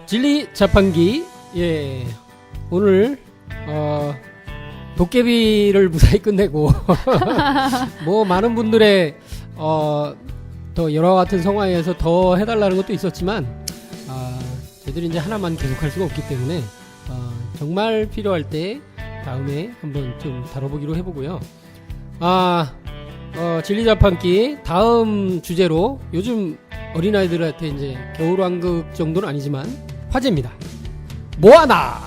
진리 자판기. 예, 오늘 도깨비를 무사히 끝내고 뭐 많은 분들의 더 여러 같은 상황에서 더 해달라는 것도 있었지만 저희들이 이제 하나만 계속할 수가 없기 때문에 정말 필요할 때 다음에 한번 좀 다뤄보기로 해보고요. 진리 자판기 다음 주제로 요즘 어린아이들한테 이제 겨울왕국 정도는 아니지만 화제입니다. 모아나.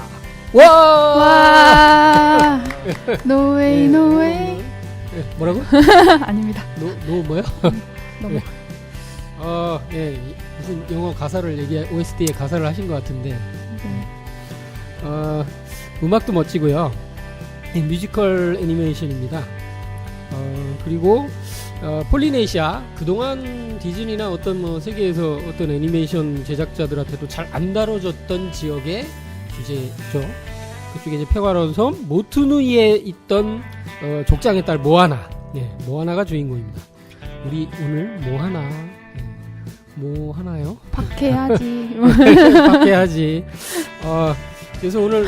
와. 노웨이 노웨이. 뭐라고? 아닙니다. 노 뭐요? 너무. 예, 무슨 영어 가사를 OST의 가사를 하신 것 같은데. 음악도 멋지고요. 뮤지컬 애니메이션입니다. 그리고 폴리네시아, 그동안 디즈니나 어떤 뭐 세계에서 어떤 애니메이션 제작자들한테도 잘 안 다뤄졌던 지역의 주제죠. 그쪽에 이제 평화로운 섬 모투누이에 있던 족장의 딸 모아나. 네, 모아나가 주인공입니다. 우리 오늘 모하나. 뭐 하나요? 박해야지. 박해야지. 그래서 오늘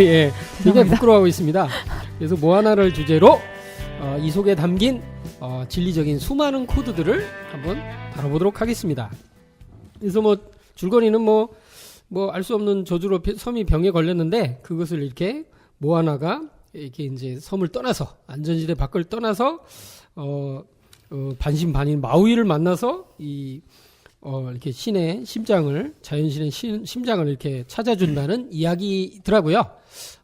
예, 굉장히 부끄러워하고 있습니다. 그래서 모아나를 주제로 이 속에 담긴 진리적인 수많은 코드들을 한번 다뤄보도록 하겠습니다. 그래서 뭐 줄거리는 뭐 알 수 없는 저주로 섬이 병에 걸렸는데 그것을 이렇게 모아나가 이렇게 이제 섬을 떠나서 안전지대 밖을 떠나서 반신반인 마우이를 만나서 이렇게 신의 심장을 자연신의 심장을 이렇게 찾아준다는 이야기더라고요.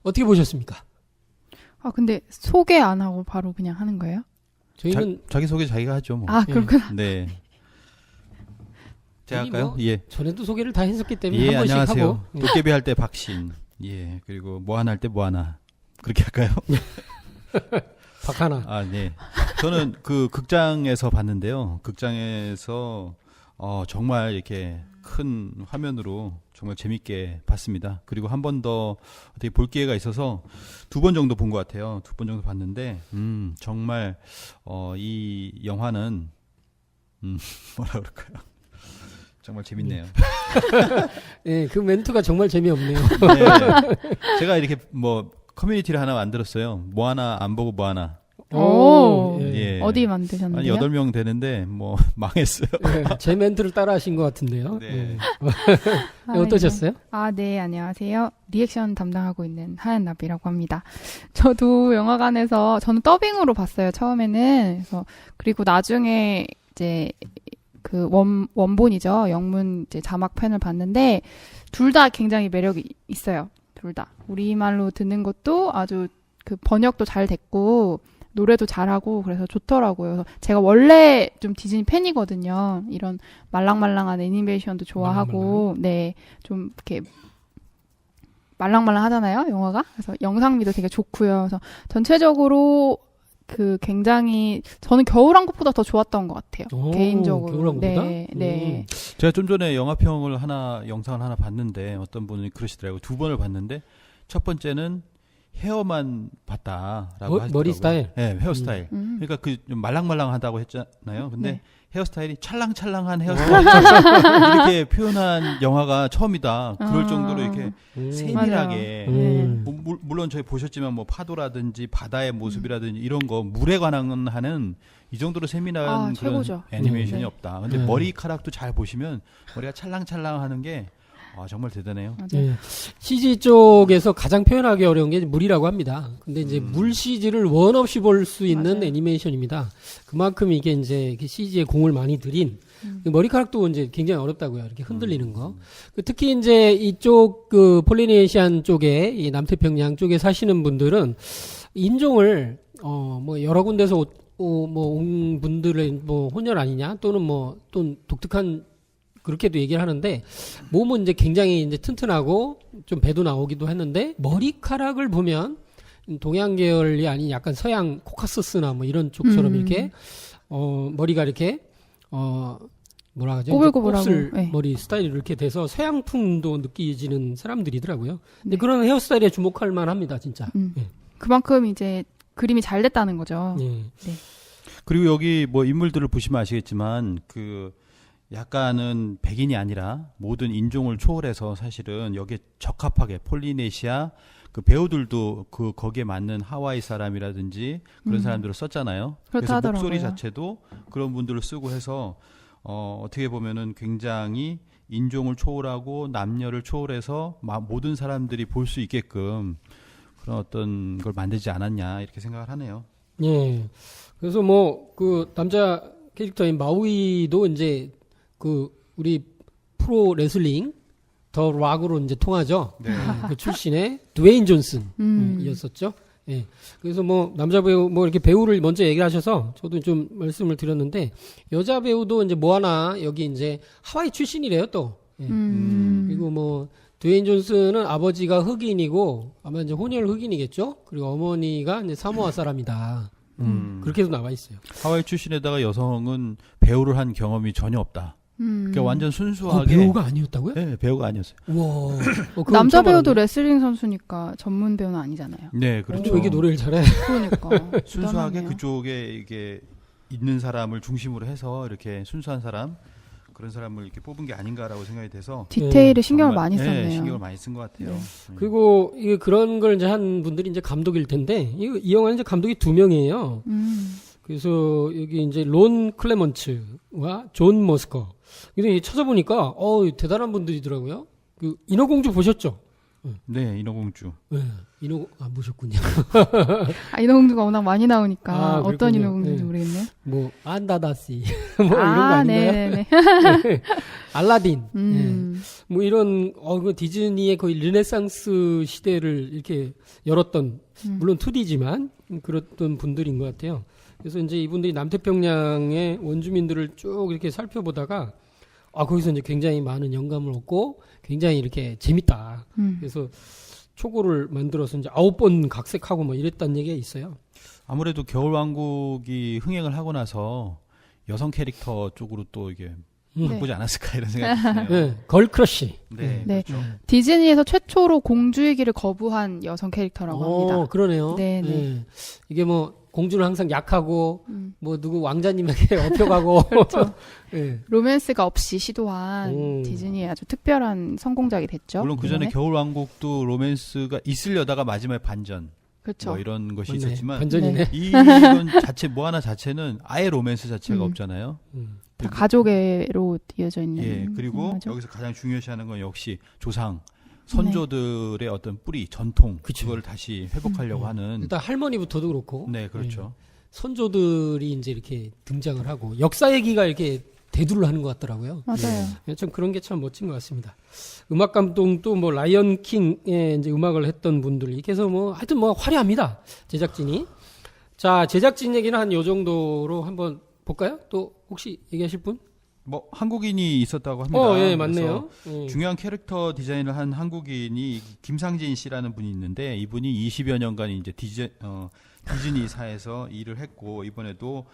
어떻게 보셨습니까? 근데 소개 안 하고 바로 그냥 하는 거예요? 저희는 자기 소개 자기가 하죠. 뭐. 그렇구나. 네. 제가 할까요? 뭐 예. 전에도 소개를 다 했었기 때문에 예, 한 번씩 안녕하세요. 하고. 도깨비 할 때 박신. 예. 그리고 모아나 할 때 모아나. 그렇게 할까요? 박하나. 네. 저는 그 극장에서 봤는데요. 극장에서 정말 이렇게 큰 화면으로 정말 재밌게 봤습니다. 그리고 한 번 더 어떻게 볼 기회가 있어서 2번 정도 본 것 같아요. 2번 정도 봤는데 정말 이 영화는 뭐라 그럴까요? 정말 재밌네요. 네, 그 멘트가 정말 재미없네요. 네. 제가 이렇게 뭐 커뮤니티를 하나 만들었어요. 뭐 하나 안 보고 뭐 하나. 오. 예. 어디 만드셨는데요? 한 8명 되는데 뭐 망했어요. 네, 제 멘트를 따라 하신 것 같은데요. 네. 네. 어떠셨어요? 네, 안녕하세요. 리액션 담당하고 있는 하얀나비라고 합니다. 저도 영화관에서 저는 더빙으로 봤어요, 처음에는. 그리고 나중에 이제 그 원본이죠. 영문 이제 자막편을 봤는데 둘 다 굉장히 매력이 있어요. 둘 다. 우리말로 듣는 것도 아주 그 번역도 잘 됐고 노래도 잘하고 그래서 좋더라고요. 그래서 제가 원래 좀 디즈니 팬이거든요. 이런 말랑말랑한 애니메이션도 좋아하고 네, 좀 이렇게 말랑말랑 하잖아요, 영화가. 그래서 영상미도 되게 좋고요. 그래서 전체적으로 그 굉장히 저는 겨울왕국보다 더 좋았던 것 같아요. 개인적으로. 겨울왕국보다? 네. 제가 좀 전에 영화평을 영상을 하나 봤는데 어떤 분이 그러시더라고요. 2번을 봤는데 첫 번째는 헤어만 봤다라고 하시더라고요. 머리 스타일? 네, 헤어스타일. 그러니까 그 좀 말랑말랑하다고 했잖아요. 근데 네. 헤어스타일이 찰랑찰랑한 헤어스타일 이렇게 표현한 영화가 처음이다. 그럴 정도로 이렇게 세밀하게 물론 저희 보셨지만 뭐 파도라든지 바다의 모습이라든지 이런 거 물에 관한 하는 이 정도로 세밀한 그런 최고죠. 애니메이션이 네. 없다. 근데 머리카락도 잘 보시면 머리가 찰랑찰랑하는 게 정말 대단해요. 네. CG 쪽에서 가장 표현하기 어려운 게 물이라고 합니다. 근데 이제 물 CG를 원 없이 볼 수 있는 애니메이션입니다. 그만큼 이게 이제 CG에 공을 많이 들인 머리카락도 이제 굉장히 어렵다고요. 이렇게 흔들리는 거. 특히 이제 이쪽 그 폴리네시안 쪽에 이 남태평양 쪽에 사시는 분들은 인종을 뭐 여러 군데서 온 분들의 뭐 혼혈 아니냐 또는 또 독특한 그렇게도 얘기를 하는데 몸은 이제 굉장히 이제 튼튼하고 좀 배도 나오기도 했는데 머리카락을 보면 동양 계열이 아닌 약간 서양 코카서스나 뭐 이런 쪽처럼 이렇게 머리가 이렇게 뭐라 하죠? 꼬불꼬불하고 곱슬 머리 스타일이 이렇게 돼서 서양풍도 느껴지는 사람들이더라고요. 근데 그런 헤어스타일에 주목할 만합니다, 진짜. 그만큼 이제 그림이 잘 됐다는 거죠. 네. 네. 그리고 여기 뭐 인물들을 보시면 아시겠지만 그 약간은 백인이 아니라 모든 인종을 초월해서 사실은 여기에 적합하게 폴리네시아 그 배우들도 그 거기에 맞는 하와이 사람이라든지 그런 사람들을 썼잖아요. 그래서 하더라고요. 목소리 자체도 그런 분들을 쓰고 해서 어떻게 보면은 굉장히 인종을 초월하고 남녀를 초월해서 모든 사람들이 볼 수 있게끔 그런 어떤 걸 만들지 않았냐 이렇게 생각을 하네요. 예. 그래서 뭐 그 남자 캐릭터인 마우이도 이제 그 우리 프로 레슬링 더 락으로 이제 통하죠. 네. 그 출신의 드웨인 존슨이었었죠. 예. 그래서 뭐 남자 배우 뭐 이렇게 배우를 먼저 얘기하셔서 저도 좀 말씀을 드렸는데 여자 배우도 이제 뭐 하나 여기 이제 하와이 출신이래요 또. 예. 그리고 뭐 드웨인 존슨은 아버지가 흑인이고 아마 이제 혼혈 흑인이겠죠. 그리고 어머니가 이제 사모아 사람이다. 그렇게도 나와 있어요. 하와이 출신에다가 여성은 배우를 한 경험이 전혀 없다. 그러니까 완전 순수하게 배우가 아니었다고요? 네, 배우가 아니었어요. 우와. 남자 배우도 레슬링 선수니까 전문 배우는 아니잖아요. 네, 그렇죠. 왜 이렇게 노래를 잘해? 그러니까 순수하게 대단하네요. 그쪽에 이게 있는 사람을 중심으로 해서 이렇게 순수한 사람 그런 사람을 이렇게 뽑은 게 아닌가라고 생각이 돼서 디테일에 신경을 정말, 많이 네, 썼네요. 신경을 많이 쓴 것 같아요. 네. 그리고 이게 그런 걸 이제 한 분들이 이제 감독일 텐데 이 영화는 이제 감독이 2명이에요. 그래서 여기 이제 론 클레먼츠와 존 머스커. 근데 찾아보니까 대단한 분들이더라고요. 그 인어공주 보셨죠? 네, 인어공주. 네, 인어 안 보셨군요. 인어공주가 워낙 많이 나오니까 아, 어떤 그렇군요. 인어공주인지 네. 모르겠네요. 뭐 안다다씨 뭐 이런 거 아닌가요? 네네네. 알라딘. 네. 뭐 이런 그 디즈니의 거의 르네상스 시대를 이렇게 열었던 물론 2D지만 그랬던 분들인 것 같아요. 그래서 이제 이분들이 남태평양의 원주민들을 쭉 이렇게 살펴보다가 거기서 이제 굉장히 많은 영감을 얻고 굉장히 이렇게 재밌다. 그래서 초고를 만들어서 이제 9번 각색하고 뭐 이랬다는 얘기가 있어요. 아무래도 겨울왕국이 흥행을 하고 나서 여성 캐릭터 쪽으로 또 이게 바꾸지 않았을까 이런 생각이 드네요. 네, 걸크러쉬. 네, 네. 그렇죠. 디즈니에서 최초로 공주이기를 거부한 여성 캐릭터라고 합니다. 그러네요. 네네. 네. 이게 뭐 공주는 항상 약하고 뭐 누구 왕자님에게 업혀가고 그렇죠. 네. 로맨스가 없이 시도한 디즈니의 아주 특별한 성공작이 됐죠. 물론 그 전에 이번에. 겨울왕국도 로맨스가 있으려다가 마지막에 반전 그렇죠. 뭐 이런 것이 맞네. 있었지만 반전이네. 이런 자체 뭐 하나 자체는 아예 로맨스 자체가 없잖아요. 다 가족애로 이어져 있는. 예, 그리고 영화죠. 여기서 가장 중요시하는 건 역시 조상 선조들의 어떤 뿌리 전통 그걸 다시 회복하려고 하는 일단 할머니부터도 그렇고 네, 그렇죠. 선조들이 이제 이렇게 등장을 하고 역사 얘기가 이렇게 대두를 하는 것 같더라고요. 맞아요. 참 그런 게 참 멋진 것 같습니다. 음악 감독도 뭐 라이언 킹의 이제 음악을 했던 분들 이렇게 해서 뭐 하여튼 뭐 화려합니다. 제작진이. 자, 제작진 얘기는 한 요 정도로 한번 볼까요? 또 혹시 얘기하실 분? 뭐 한국인이 있었다고 합니다. 예, 맞네요. 그래서 중요한 캐릭터 디자인을 한 한국인이 김상진 씨라는 분이 있는데 이분이 20여 년간 이제 디즈니사에서 일을 했고 이번에도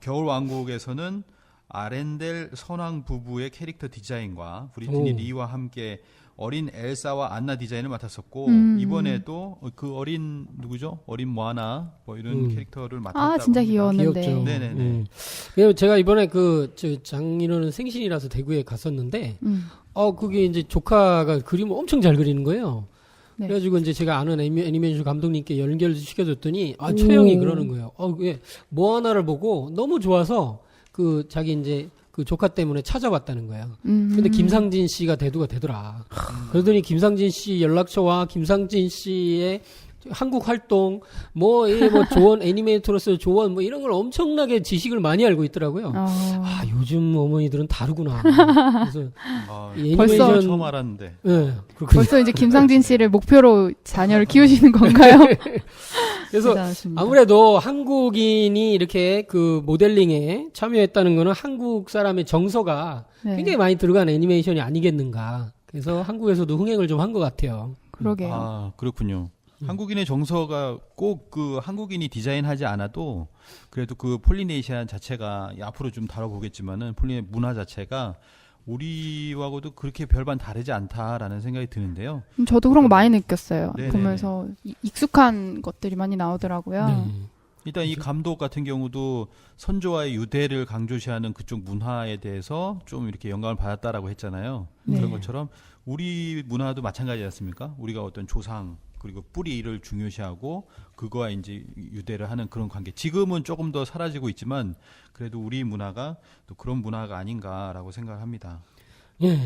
겨울왕국에서는 아렌델 선왕 부부의 캐릭터 디자인과 브리트니 리와 함께 어린 엘사와 안나 디자인을 맡았었고 이번에도 그 어린 누구죠? 어린 모아나 뭐 이런 캐릭터를 맡았다고 진짜 합니다. 귀여웠는데. 귀엽죠. 네네네. 왜냐면 제가 이번에 장인어른 생신이라서 대구에 갔었는데, 그게 이제 조카가 그림을 엄청 잘 그리는 거예요. 네. 그래가지고 이제 제가 아는 애니메이션 감독님께 연결 시켜줬더니, 최영이 그러는 거예요. 뭐 하나를 보고 너무 좋아서 자기 이제 그 조카 때문에 찾아왔다는 거예요. 근데 김상진 씨가 대두가 되더라. 그러더니 김상진 씨 연락처와 김상진 씨의 한국 활동, 뭐 조언, 애니메이터로서 조언, 뭐 이런 걸 엄청나게 지식을 많이 알고 있더라고요. 요즘 어머니들은 다르구나. 그래서 이 벌써 처음 알았는데. 네, 벌써 이제 김상진 씨를 목표로 자녀를 키우시는 건가요? 그래서 대단하십니다. 아무래도 한국인이 이렇게 그 모델링에 참여했다는 거는 한국 사람의 정서가 굉장히 많이 들어간 애니메이션이 아니겠는가. 그래서 한국에서도 흥행을 좀 한 것 같아요. 그러게요. 그렇군요. 한국인의 정서가 꼭 그 한국인이 디자인하지 않아도 그래도 그 폴리네시안 자체가 앞으로 좀 다뤄보겠지만은 문화 자체가 우리하고도 그렇게 별반 다르지 않다라는 생각이 드는데요. 저도 그런 거 많이 느꼈어요. 네네네. 보면서 익숙한 것들이 많이 나오더라고요. 일단 이 감독 같은 경우도 선조와의 유대를 강조시하는 그쪽 문화에 대해서 좀 이렇게 영감을 받았다라고 했잖아요. 네. 그런 것처럼 우리 문화도 마찬가지지 않습니까? 우리가 어떤 조상 그리고 뿌리를 중요시하고 그거와 이제 유대를 하는 그런 관계. 지금은 조금 더 사라지고 있지만 그래도 우리 문화가 또 그런 문화가 아닌가라고 생각을 합니다. 예.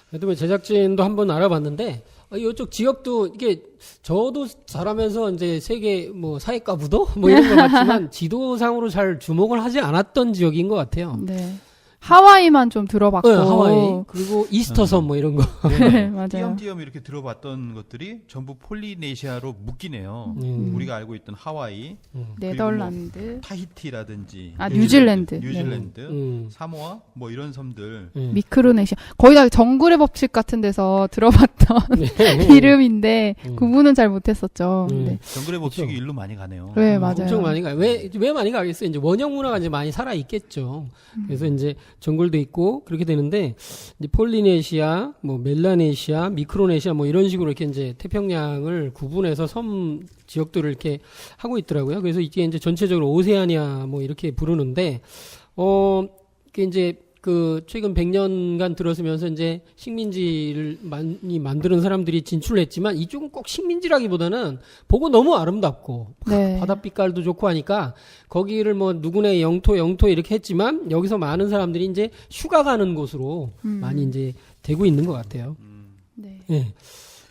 그래도 뭐 제작진도 한번 알아봤는데 이쪽 지역도 이게 저도 잘하면서 이제 세계 뭐 사회과 부도 뭐 이런 거 같지만 지도상으로 잘 주목을 하지 않았던 지역인 것 같아요. 네. 하와이만 좀 들어봤고. 네, 하와이 그리고 이스터섬 뭐 이런 거. 네, 맞아요. 띄엄띄엄 이렇게 들어봤던 것들이 전부 폴리네시아로 묶이네요. 우리가 알고 있던 하와이, 네덜란드, 타히티라든지 뉴질랜드. 사모아 뭐 이런 섬들. 미크로네시아. 거의 다 정글의 법칙 같은 데서 들어봤던 이름인데 구분은 잘 못했었죠. 네. 정글의 법칙이 그렇죠. 일로 많이 가네요. 네, 맞아요. 엄청 많이 가요. 왜 많이 가겠어요? 이제 원형 문화가 이제 많이 살아 있겠죠. 그래서 이제 정글도 있고 그렇게 되는데 이제 폴리네시아, 뭐 멜라네시아, 미크로네시아 뭐 이런 식으로 이렇게 이제 태평양을 구분해서 섬 지역들을 이렇게 하고 있더라고요. 그래서 이게 이제 전체적으로 오세아니아 뭐 이렇게 부르는데 이게 이제 그 최근 100년간 들어서면서 이제 식민지를 많이 만드는 사람들이 진출을 했지만 이쪽은 꼭 식민지라기보다는 보고 너무 아름답고 네. 바닷빛깔도 좋고 하니까 거기를 뭐 누구네 영토 이렇게 했지만 여기서 많은 사람들이 이제 휴가 가는 곳으로 많이 이제 되고 있는 것 같아요. 네. 예.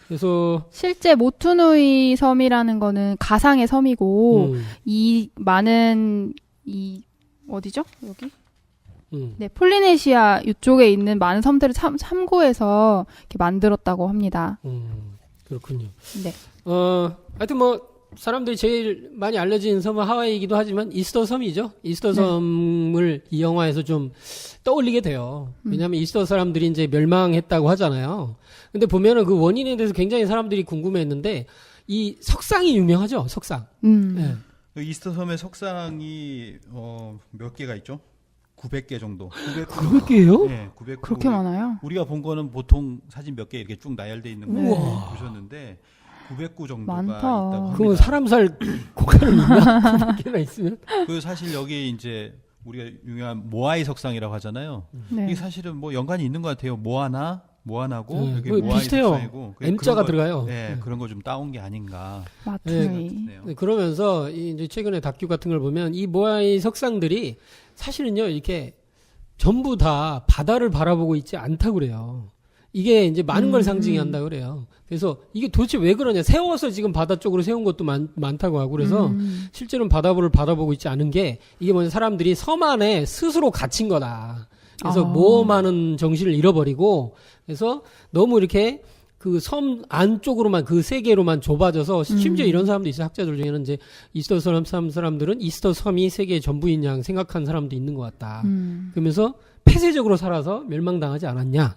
그래서 실제 모투누이 섬이라는 거는 가상의 섬이고 이 많은 이 어디죠? 여기? 네, 폴리네시아 이쪽에 있는 많은 섬들을 참고해서 이렇게 만들었다고 합니다. 그렇군요. 네. 하여튼 뭐 사람들이 제일 많이 알려진 섬은 하와이이기도 하지만 이스터 섬이죠. 이스터 섬을 이 영화에서 좀 떠올리게 돼요. 왜냐하면 이스터 사람들이 이제 멸망했다고 하잖아요. 근데 보면은 그 원인에 대해서 굉장히 사람들이 궁금해했는데 이 석상이 유명하죠. 석상. 네. 그 이스터 섬의 석상이 몇 개가 있죠? 900개 정도. 900개요? 네, 900. 그렇게 많아요? 우리가 본 거는 보통 사진 몇 개 이렇게 쭉 나열돼 있는 거 우와. 보셨는데 909 정도가 많다. 있다고 합니다. 그럼 사람 살 공간은 있나? 900개나 있으면? 그 사실 여기 이제 우리가 유명한 모아이 석상이라고 하잖아요. 네. 이게 사실은 뭐 연관이 있는 것 같아요. 모아나고 여기 뭐 모아이 비슷해요. 석상이고 M자가 들어가요. 네, 그런 거 좀 따온 게 아닌가. 마투누이. 싶네요. 네, 그러면서 이제 최근에 다큐 같은 걸 보면 이 모아이 석상들이 사실은요 이렇게 전부 다 바다를 바라보고 있지 않다고 그래요. 이게 이제 많은 걸 상징한다고 그래요. 그래서 이게 도대체 왜 그러냐. 세워서 지금 바다 쪽으로 세운 것도 많다고 하고 그래서 실제로는 바다를 바라보고 있지 않은 게 이게 뭐냐. 사람들이 섬 안에 스스로 갇힌 거다. 그래서 모험하는 정신을 잃어버리고 그래서 너무 이렇게 그 섬 안쪽으로만 그 세계로만 좁아져서 심지어 이런 사람도 있어요. 학자들 중에는 이제 이스터 섬 사람들은 이스터 섬이 세계의 전부인 양 생각한 사람도 있는 것 같다. 그러면서 폐쇄적으로 살아서 멸망당하지 않았냐.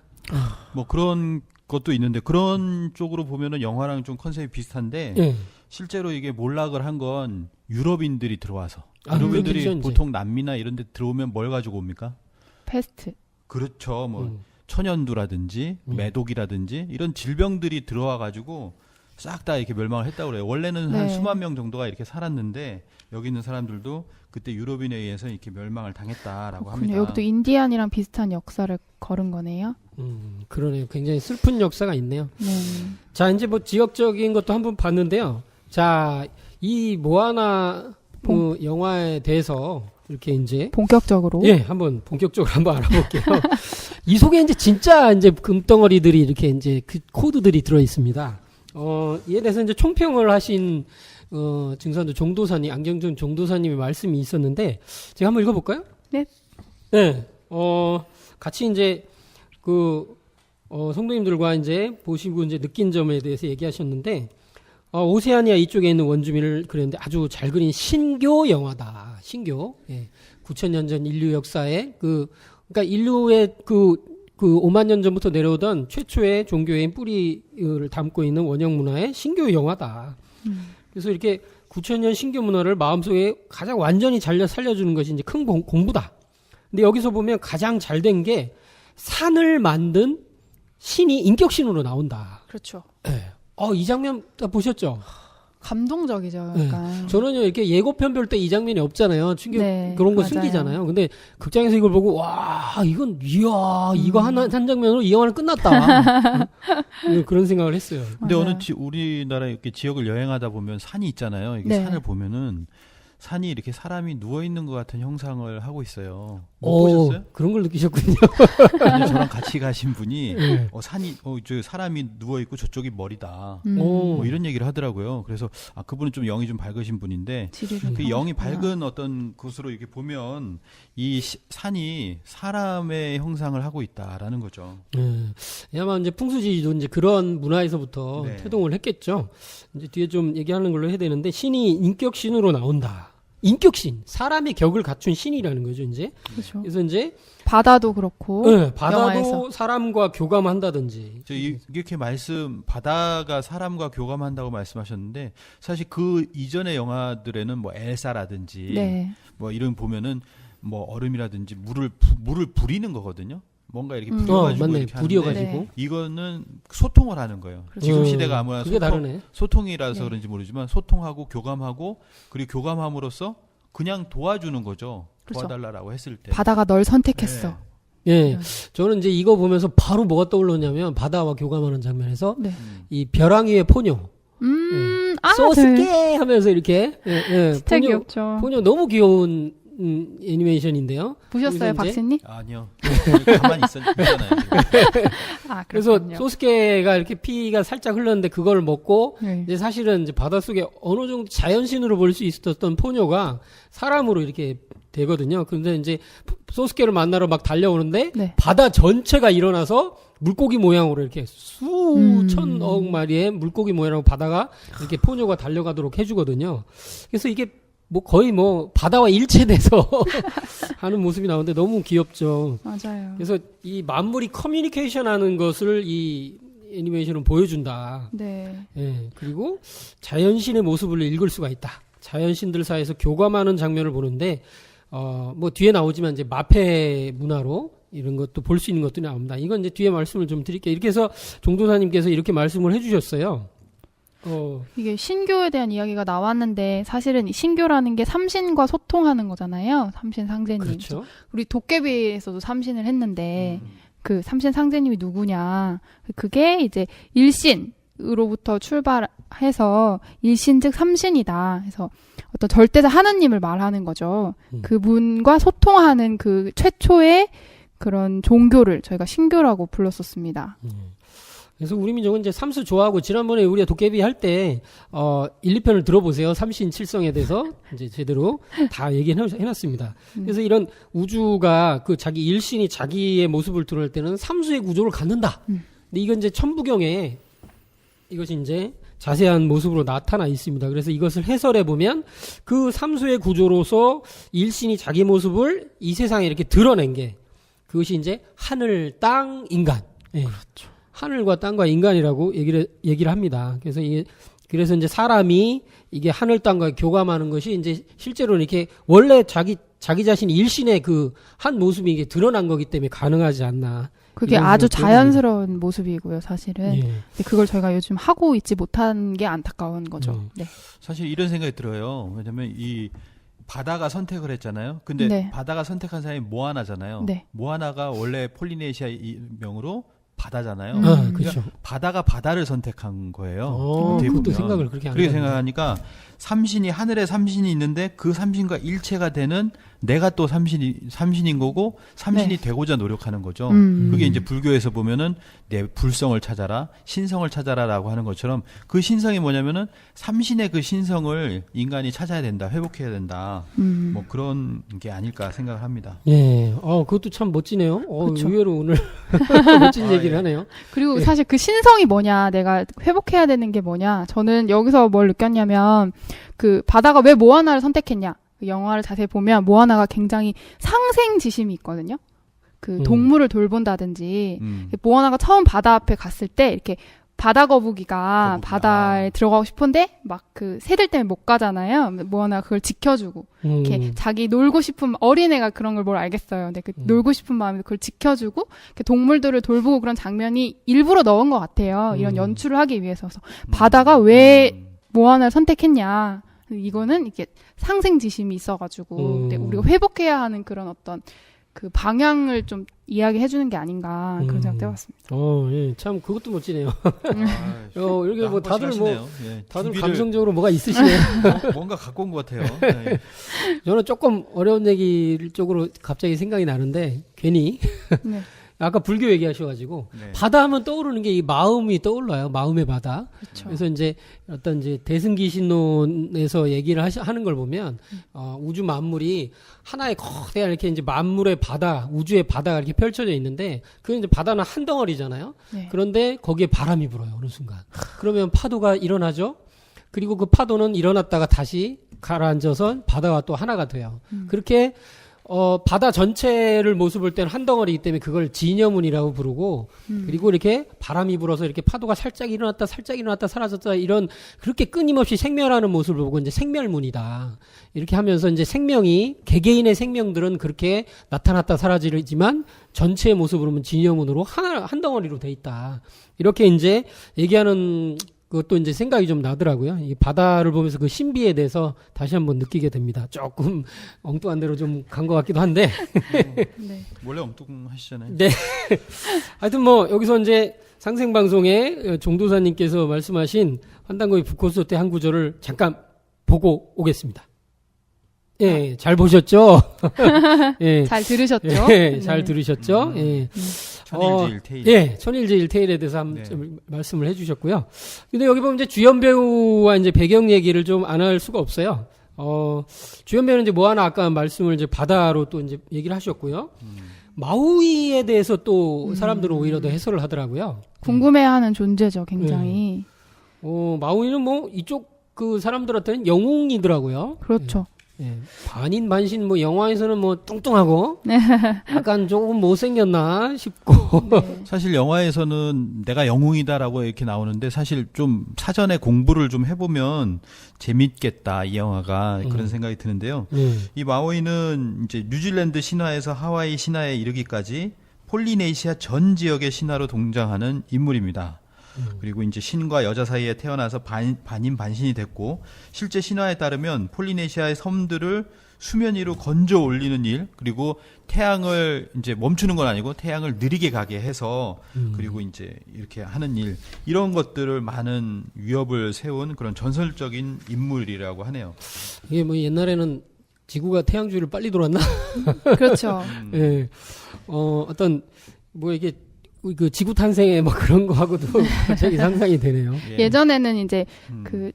뭐 그런 것도 있는데 그런 쪽으로 보면은 영화랑 좀 컨셉이 비슷한데 네. 실제로 이게 몰락을 한 건 유럽인들이 들어와서 그렇겠죠, 유럽인들이 이제. 보통 남미나 이런 데 들어오면 뭘 가지고 옵니까? 패스트. 그렇죠. 뭐 천연두라든지 매독이라든지 이런 질병들이 들어와 가지고 싹 다 이렇게 멸망을 했다고 그래요. 원래는 한 네. 수만 명 정도가 이렇게 살았는데 여기 있는 사람들도 그때 유럽인에 의해서 이렇게 멸망을 당했다라고 합니다. 여기도 인디안이랑 비슷한 역사를 걸은 거네요. 그러네요. 굉장히 슬픈 역사가 있네요. 네. 자, 이제 뭐 지역적인 것도 한번 봤는데요. 자, 이 모아나 그 영화에 대해서 이렇게 이제 본격적으로. 예, 한번 본격적으로 한번 알아볼게요. 이 속에 이제 진짜 이제 금덩어리들이 이렇게 이제 그 코드들이 들어 있습니다. 이에 대해서 이제 총평을 하신 증산도 종도사님, 안경준 종도사님의 말씀이 있었는데 제가 한번 읽어볼까요? 네. 네. 같이 이제 성도님들과 이제 보시고 이제 느낀 점에 대해서 얘기하셨는데 오세아니아 이쪽에 있는 원주민을 그렸는데 아주 잘 그린 신교 영화다. 신교. 예. 9,000년 전 인류 역사에 그러니까 인류의 그 5만 년 전부터 내려오던 최초의 종교인 뿌리를 담고 있는 원형 문화의 신교 영화다. 그래서 이렇게 9,000년 신교 문화를 마음속에 가장 완전히 잘 살려주는 것이 이제 큰 공부다. 근데 여기서 보면 가장 잘 된 게 산을 만든 신이 인격신으로 나온다. 그렇죠. 네. 이 장면 다 보셨죠? 감동적이죠. 네. 약간. 저는요 이렇게 예고편 볼 때 이 장면이 없잖아요. 충격 네, 그런 거 맞아요. 숨기잖아요. 근데 극장에서 이걸 보고 와 이건 이야 이거 한 장면으로 이 영화는 끝났다. 그런 생각을 했어요. 근데 맞아요. 어느 우리나라 이렇게 지역을 여행하다 보면 산이 있잖아요. 이게 네. 산을 보면은 산이 이렇게 사람이 누워 있는 것 같은 형상을 하고 있어요. 못 오, 보셨어요? 그런 걸 느끼셨군요. 아니, 저랑 같이 가신 분이 네. 산이 저 사람이 누워 있고 저쪽이 머리다. 오. 뭐 이런 얘기를 하더라고요. 그래서 그분은 좀 영이 좀 밝으신 분인데 지리를 그 영이 타고 밝은 어떤 곳으로 이렇게 보면 이 산이 사람의 형상을 하고 있다라는 거죠. 아마 이제 풍수지리도 이제 그런 문화에서부터 네. 태동을 했겠죠. 이제 뒤에 좀 얘기하는 걸로 해야 되는데 신이 인격 신으로 나온다. 인격 신, 사람의 격을 갖춘 신이라는 거죠, 이제. 그렇죠. 그래서 이제 바다도 그렇고 바다도 영화에서. 사람과 교감한다든지. 이렇게 바다가 사람과 교감한다고 말씀하셨는데 사실 그 이전의 영화들에는 뭐 엘사라든지 네. 뭐 이런 보면은 뭐 얼음이라든지 물을 부리는 거거든요. 뭔가 이렇게 부려가지고 맞네. 이렇게 부려가지고. 하는데 이거는 소통을 하는 거예요. 지금 시대가 아무나 그게 다르네. 소통이라서 네. 그런지 모르지만 소통하고 교감하고 그리고 교감함으로써 그냥 도와주는 거죠. 그렇죠. 도와달라고 했을 때. 바다가 널 선택했어. 예. 저는 이제 이거 보면서 바로 뭐가 떠올랐냐면 바다와 교감하는 장면에서 네. 이 벼랑 위의 포뇨. 소스케 하면서 이렇게. 진짜 귀엽죠. 포뇨 너무 귀여운 애니메이션인데요. 보셨어요, 거기서 이제 박스님? 아니요. 가만히 있잖아요. 아, 그래서 그렇군요. 소스케가 이렇게 피가 살짝 흘렀는데 그걸 먹고 네. 이제 사실은 이제 바닷속에 어느 정도 자연신으로 볼 수 있었던 포뇨가 사람으로 이렇게 되거든요. 근데 이제 소스케를 만나러 막 달려오는데 네. 바다 전체가 일어나서 물고기 모양으로 이렇게 수천억 마리의 물고기 모양으로 바다가 이렇게 포뇨가 달려가도록 해주거든요. 그래서 이게 뭐 거의 뭐 바다와 일체돼서 하는 모습이 나오는데 너무 귀엽죠. 맞아요. 그래서 이 만물이 커뮤니케이션 하는 것을 이 애니메이션은 보여준다. 네. 예, 그리고 자연신의 모습을 읽을 수가 있다. 자연신들 사이에서 교감하는 장면을 보는데, 뭐 뒤에 나오지만 이제 마패 문화로 이런 것도 볼 수 있는 것들이 나옵니다. 이건 이제 뒤에 말씀을 좀 드릴게요. 이렇게 해서 종도사님께서 이렇게 말씀을 해주셨어요. 이게 신교에 대한 이야기가 나왔는데 사실은 이 신교라는 게 삼신과 소통하는 거잖아요. 삼신 상제님. 그렇죠. 우리 도깨비에서도 삼신을 했는데 그 삼신 상제님이 누구냐? 그게 이제 일신으로부터 출발해서 일신 즉 삼신이다. 그래서 어떤 절대자 하느님을 말하는 거죠. 그분과 소통하는 그 최초의 그런 종교를 저희가 신교라고 불렀었습니다. 그래서 우리 민족은 이제 삼수 좋아하고 지난번에 우리가 도깨비 할 때 1, 2편을 들어보세요. 삼신 칠성에 대해서 이제 제대로 다 해놨습니다. 그래서 이런 우주가 그 자기 일신이 자기의 모습을 드러낼 때는 삼수의 구조를 갖는다. 근데 이건 이제 천부경에 이것이 이제 자세한 모습으로 나타나 있습니다. 그래서 이것을 해설해 보면 그 삼수의 구조로서 일신이 자기 모습을 이 세상에 이렇게 드러낸 게 그것이 이제 하늘, 땅, 인간. 예. 그렇죠. 하늘과 땅과 인간이라고 얘기를 합니다. 그래서 이제 사람이 이게 하늘 땅과 교감하는 것이 이제 실제로는 이렇게 원래 자기 자신이 일신의 그 한 모습이 이게 드러난 거기 때문에 가능하지 않나. 그게 아주 자연스러운 모습이고요, 사실은. 예. 근데 그걸 저희가 요즘 하고 있지 못한 게 안타까운 거죠. 네. 사실 이런 생각이 들어요. 왜냐면 이 바다가 선택을 했잖아요. 근데 네. 바다가 선택한 사람이 모아나잖아요. 네. 모아나가 원래 폴리네시아 명으로 바다잖아요. 그렇죠. 그러니까 바다가 바다를 선택한 거예요. 어떻게 그것도 보면. 생각을 그렇게 안 그렇게 해봤네. 생각하니까 삼신이 하늘에 삼신이 있는데 그 삼신과 일체가 되는 내가 또 삼신인 거고 삼신이 네. 되고자 노력하는 거죠. 그게 이제 불교에서 보면은 내 불성을 찾아라, 신성을 찾아라라고 하는 것처럼 그 신성이 뭐냐면은 삼신의 그 신성을 인간이 찾아야 된다, 회복해야 된다. 뭐 그런 게 아닐까 생각을 합니다. 예. 그것도 참 멋지네요. 그렇죠. 의외로 오늘 멋진 얘기를 하네요. 그리고 사실 그 신성이 뭐냐, 내가 회복해야 되는 게 뭐냐, 저는 여기서 뭘 느꼈냐면, 그 바다가 왜 모아나를 선택했냐, 그 영화를 자세히 보면 모아나가 굉장히 상생지심이 있거든요. 그 동물을 돌본다든지, 모아나가 처음 바다 앞에 갔을 때 이렇게 바다 거북이가 바다에 들어가고 싶은데 막 그 새들 때문에 못 가잖아요. 모아나가 그걸 지켜주고 이렇게 자기 놀고 싶은 어린애가 그런 걸 뭘 알겠어요. 근데 그 놀고 싶은 마음에 그걸 지켜주고 이렇게 동물들을 돌보고 그런 장면이 일부러 넣은 것 같아요. 이런 연출을 하기 위해서. 그래서 바다가 왜 뭐 하나를 선택했냐. 이거는 이게 상생 지심이 있어가지고 근데 우리가 회복해야 하는 그런 어떤 그 방향을 좀 이야기해주는 게 아닌가 그런 생각 해봤습니다. 예, 참 그것도 멋지네요. 아, 이렇게 뭐 다들 뭐 예, 다들 준비를 감성적으로 뭐가 있으시네요. 뭔가 갖고 온 것 같아요. 네. 저는 조금 어려운 얘기 쪽으로 갑자기 생각이 나는데 괜히 네. 아까 불교 얘기하셔가지고 네. 바다 하면 떠오르는 게 이 마음이 떠올라요. 마음의 바다. 그렇죠. 그래서 이제 어떤 이제 대승기신론에서 얘기를 하는 걸 보면 우주 만물이 하나의 거대한 이렇게 이제 만물의 바다, 우주의 바다가 이렇게 펼쳐져 있는데 그 이제 바다는 한 덩어리잖아요. 네. 그런데 거기에 바람이 불어요 어느 순간. 그러면 파도가 일어나죠. 그리고 그 파도는 일어났다가 다시 가라앉아서 바다와 또 하나가 돼요. 그렇게 바다 전체를 모습을 때는 한 덩어리이기 때문에 그걸 진여문이라고 부르고 그리고 이렇게 바람이 불어서 이렇게 파도가 살짝 일어났다 사라졌다 이런 그렇게 끊임없이 생멸하는 모습을 보고 이제 생멸문이다. 이렇게 하면서 이제 생명이 개개인의 생명들은 그렇게 나타났다 사라지지만 전체의 모습으로 보면 진여문으로 한 덩어리로 돼 있다. 이렇게 이제 얘기하는 그것도 이제 생각이 좀 나더라고요. 이 바다를 보면서 그 신비에 대해서 다시 한번 느끼게 됩니다. 조금 엉뚱한 대로 좀 간 것 같기도 한데. 네. 원래 엉뚱하시잖아요. 네. 하여튼 뭐 여기서 이제 상생방송에 종도사님께서 말씀하신 환단고의 북콘서트 한 구절을 잠깐 보고 오겠습니다. 예, 잘 보셨죠? 예. 잘 들으셨죠? 예, 잘 네. 들으셨죠? 예. 천일제일태일. 예, 천일제일태일에 대해서 한번 네. 좀 말씀을 해주셨고요. 근데 여기 보면 이제 주연 배우와 이제 배경 얘기를 좀 안 할 수가 없어요. 주연 배우는 이제 뭐 하나 아까 말씀을 이제 바다로 또 이제 얘기를 하셨고요. 마우이에 대해서 또 사람들은 오히려 더 해설을 하더라고요. 궁금해하는 존재죠, 굉장히. 마우이는 뭐 이쪽 그 사람들한테는 영웅이더라고요. 그렇죠. 예, 반인 반신 뭐 영화에서는 뭐 뚱뚱하고 약간 조금 못생겼나 싶고 네. 사실 영화에서는 내가 영웅이다라고 이렇게 나오는데 사실 좀 사전에 공부를 좀 해보면 재밌겠다 이 영화가 그런 생각이 드는데요. 이 마오이는 이제 뉴질랜드 신화에서 하와이 신화에 이르기까지 폴리네시아 전 지역의 신화로 동장하는 인물입니다. 그리고 이제 신과 여자 사이에 태어나서 반인 반신이 됐고 실제 신화에 따르면 폴리네시아의 섬들을 수면 위로 건져 올리는 일 그리고 태양을 이제 멈추는 건 아니고 태양을 느리게 가게 해서 그리고 이제 이렇게 하는 일 이런 것들을 많은 위협을 세운 그런 전설적인 인물이라고 하네요. 이게 뭐 옛날에는 지구가 태양주를 빨리 돌았나? 그렇죠. 예. 어떤 뭐 이게 그 지구 탄생의 뭐 그런 거하고도 갑자기 상상이 되네요. 예전에는 이제 그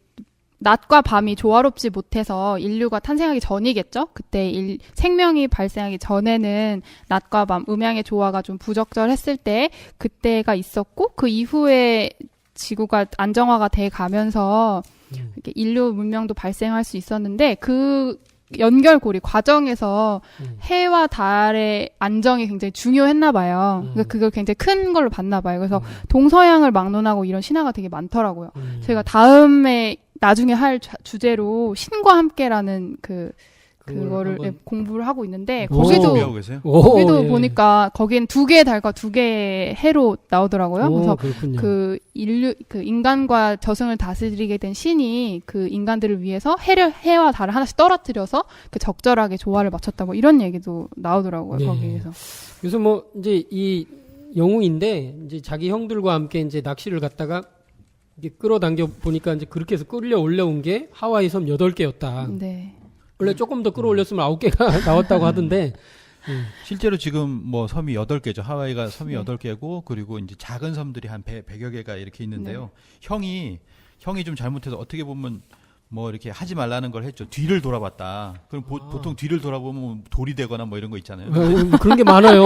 낮과 밤이 조화롭지 못해서 인류가 탄생하기 전이겠죠? 그때 생명이 발생하기 전에는 낮과 밤, 음양의 조화가 좀 부적절했을 때 그때가 있었고 그 이후에 지구가 안정화가 돼 가면서 이렇게 인류 문명도 발생할 수 있었는데 그 연결고리 과정에서 해와 달의 안정이 굉장히 중요했나 봐요. 그러니까 그걸 굉장히 큰 걸로 봤나 봐요. 그래서 동서양을 막론하고 이런 신화가 되게 많더라고요. 저희가 다음에 나중에 할 주제로 신과 함께라는 그거를 한번 공부를 하고 있는데 오. 준비하고 계세요? 거기도 예. 보니까 거기엔 2개의 달과 2개의 해로 나오더라고요. 그래서 그렇군요. 그 인간과 저승을 다스리게 된 신이 그 인간들을 위해서 해와 달을 하나씩 떨어뜨려서 그 적절하게 조화를 맞췄다 뭐 이런 얘기도 나오더라고요. 네. 거기에서. 그래서 뭐 이제 이 영웅인데 이제 자기 형들과 함께 이제 낚시를 갔다가 이게 끌어당겨 보니까 이제 그렇게 해서 끌려 올라온 게 하와이 섬 8개였다. 네. 원래 조금 더 끌어올렸으면 9개가 나왔다고 하던데. 실제로 지금 뭐 섬이 8개죠. 하와이가 섬이 8개고 그리고 이제 작은 섬들이 한 100여 개가 이렇게 있는데요. 형이 좀 잘못해서 어떻게 보면 뭐 이렇게 하지 말라는 걸 했죠. 뒤를 돌아봤다. 그럼 보통 뒤를 돌아보면 돌이 되거나 뭐 이런 거 있잖아요. 그런 게 많아요.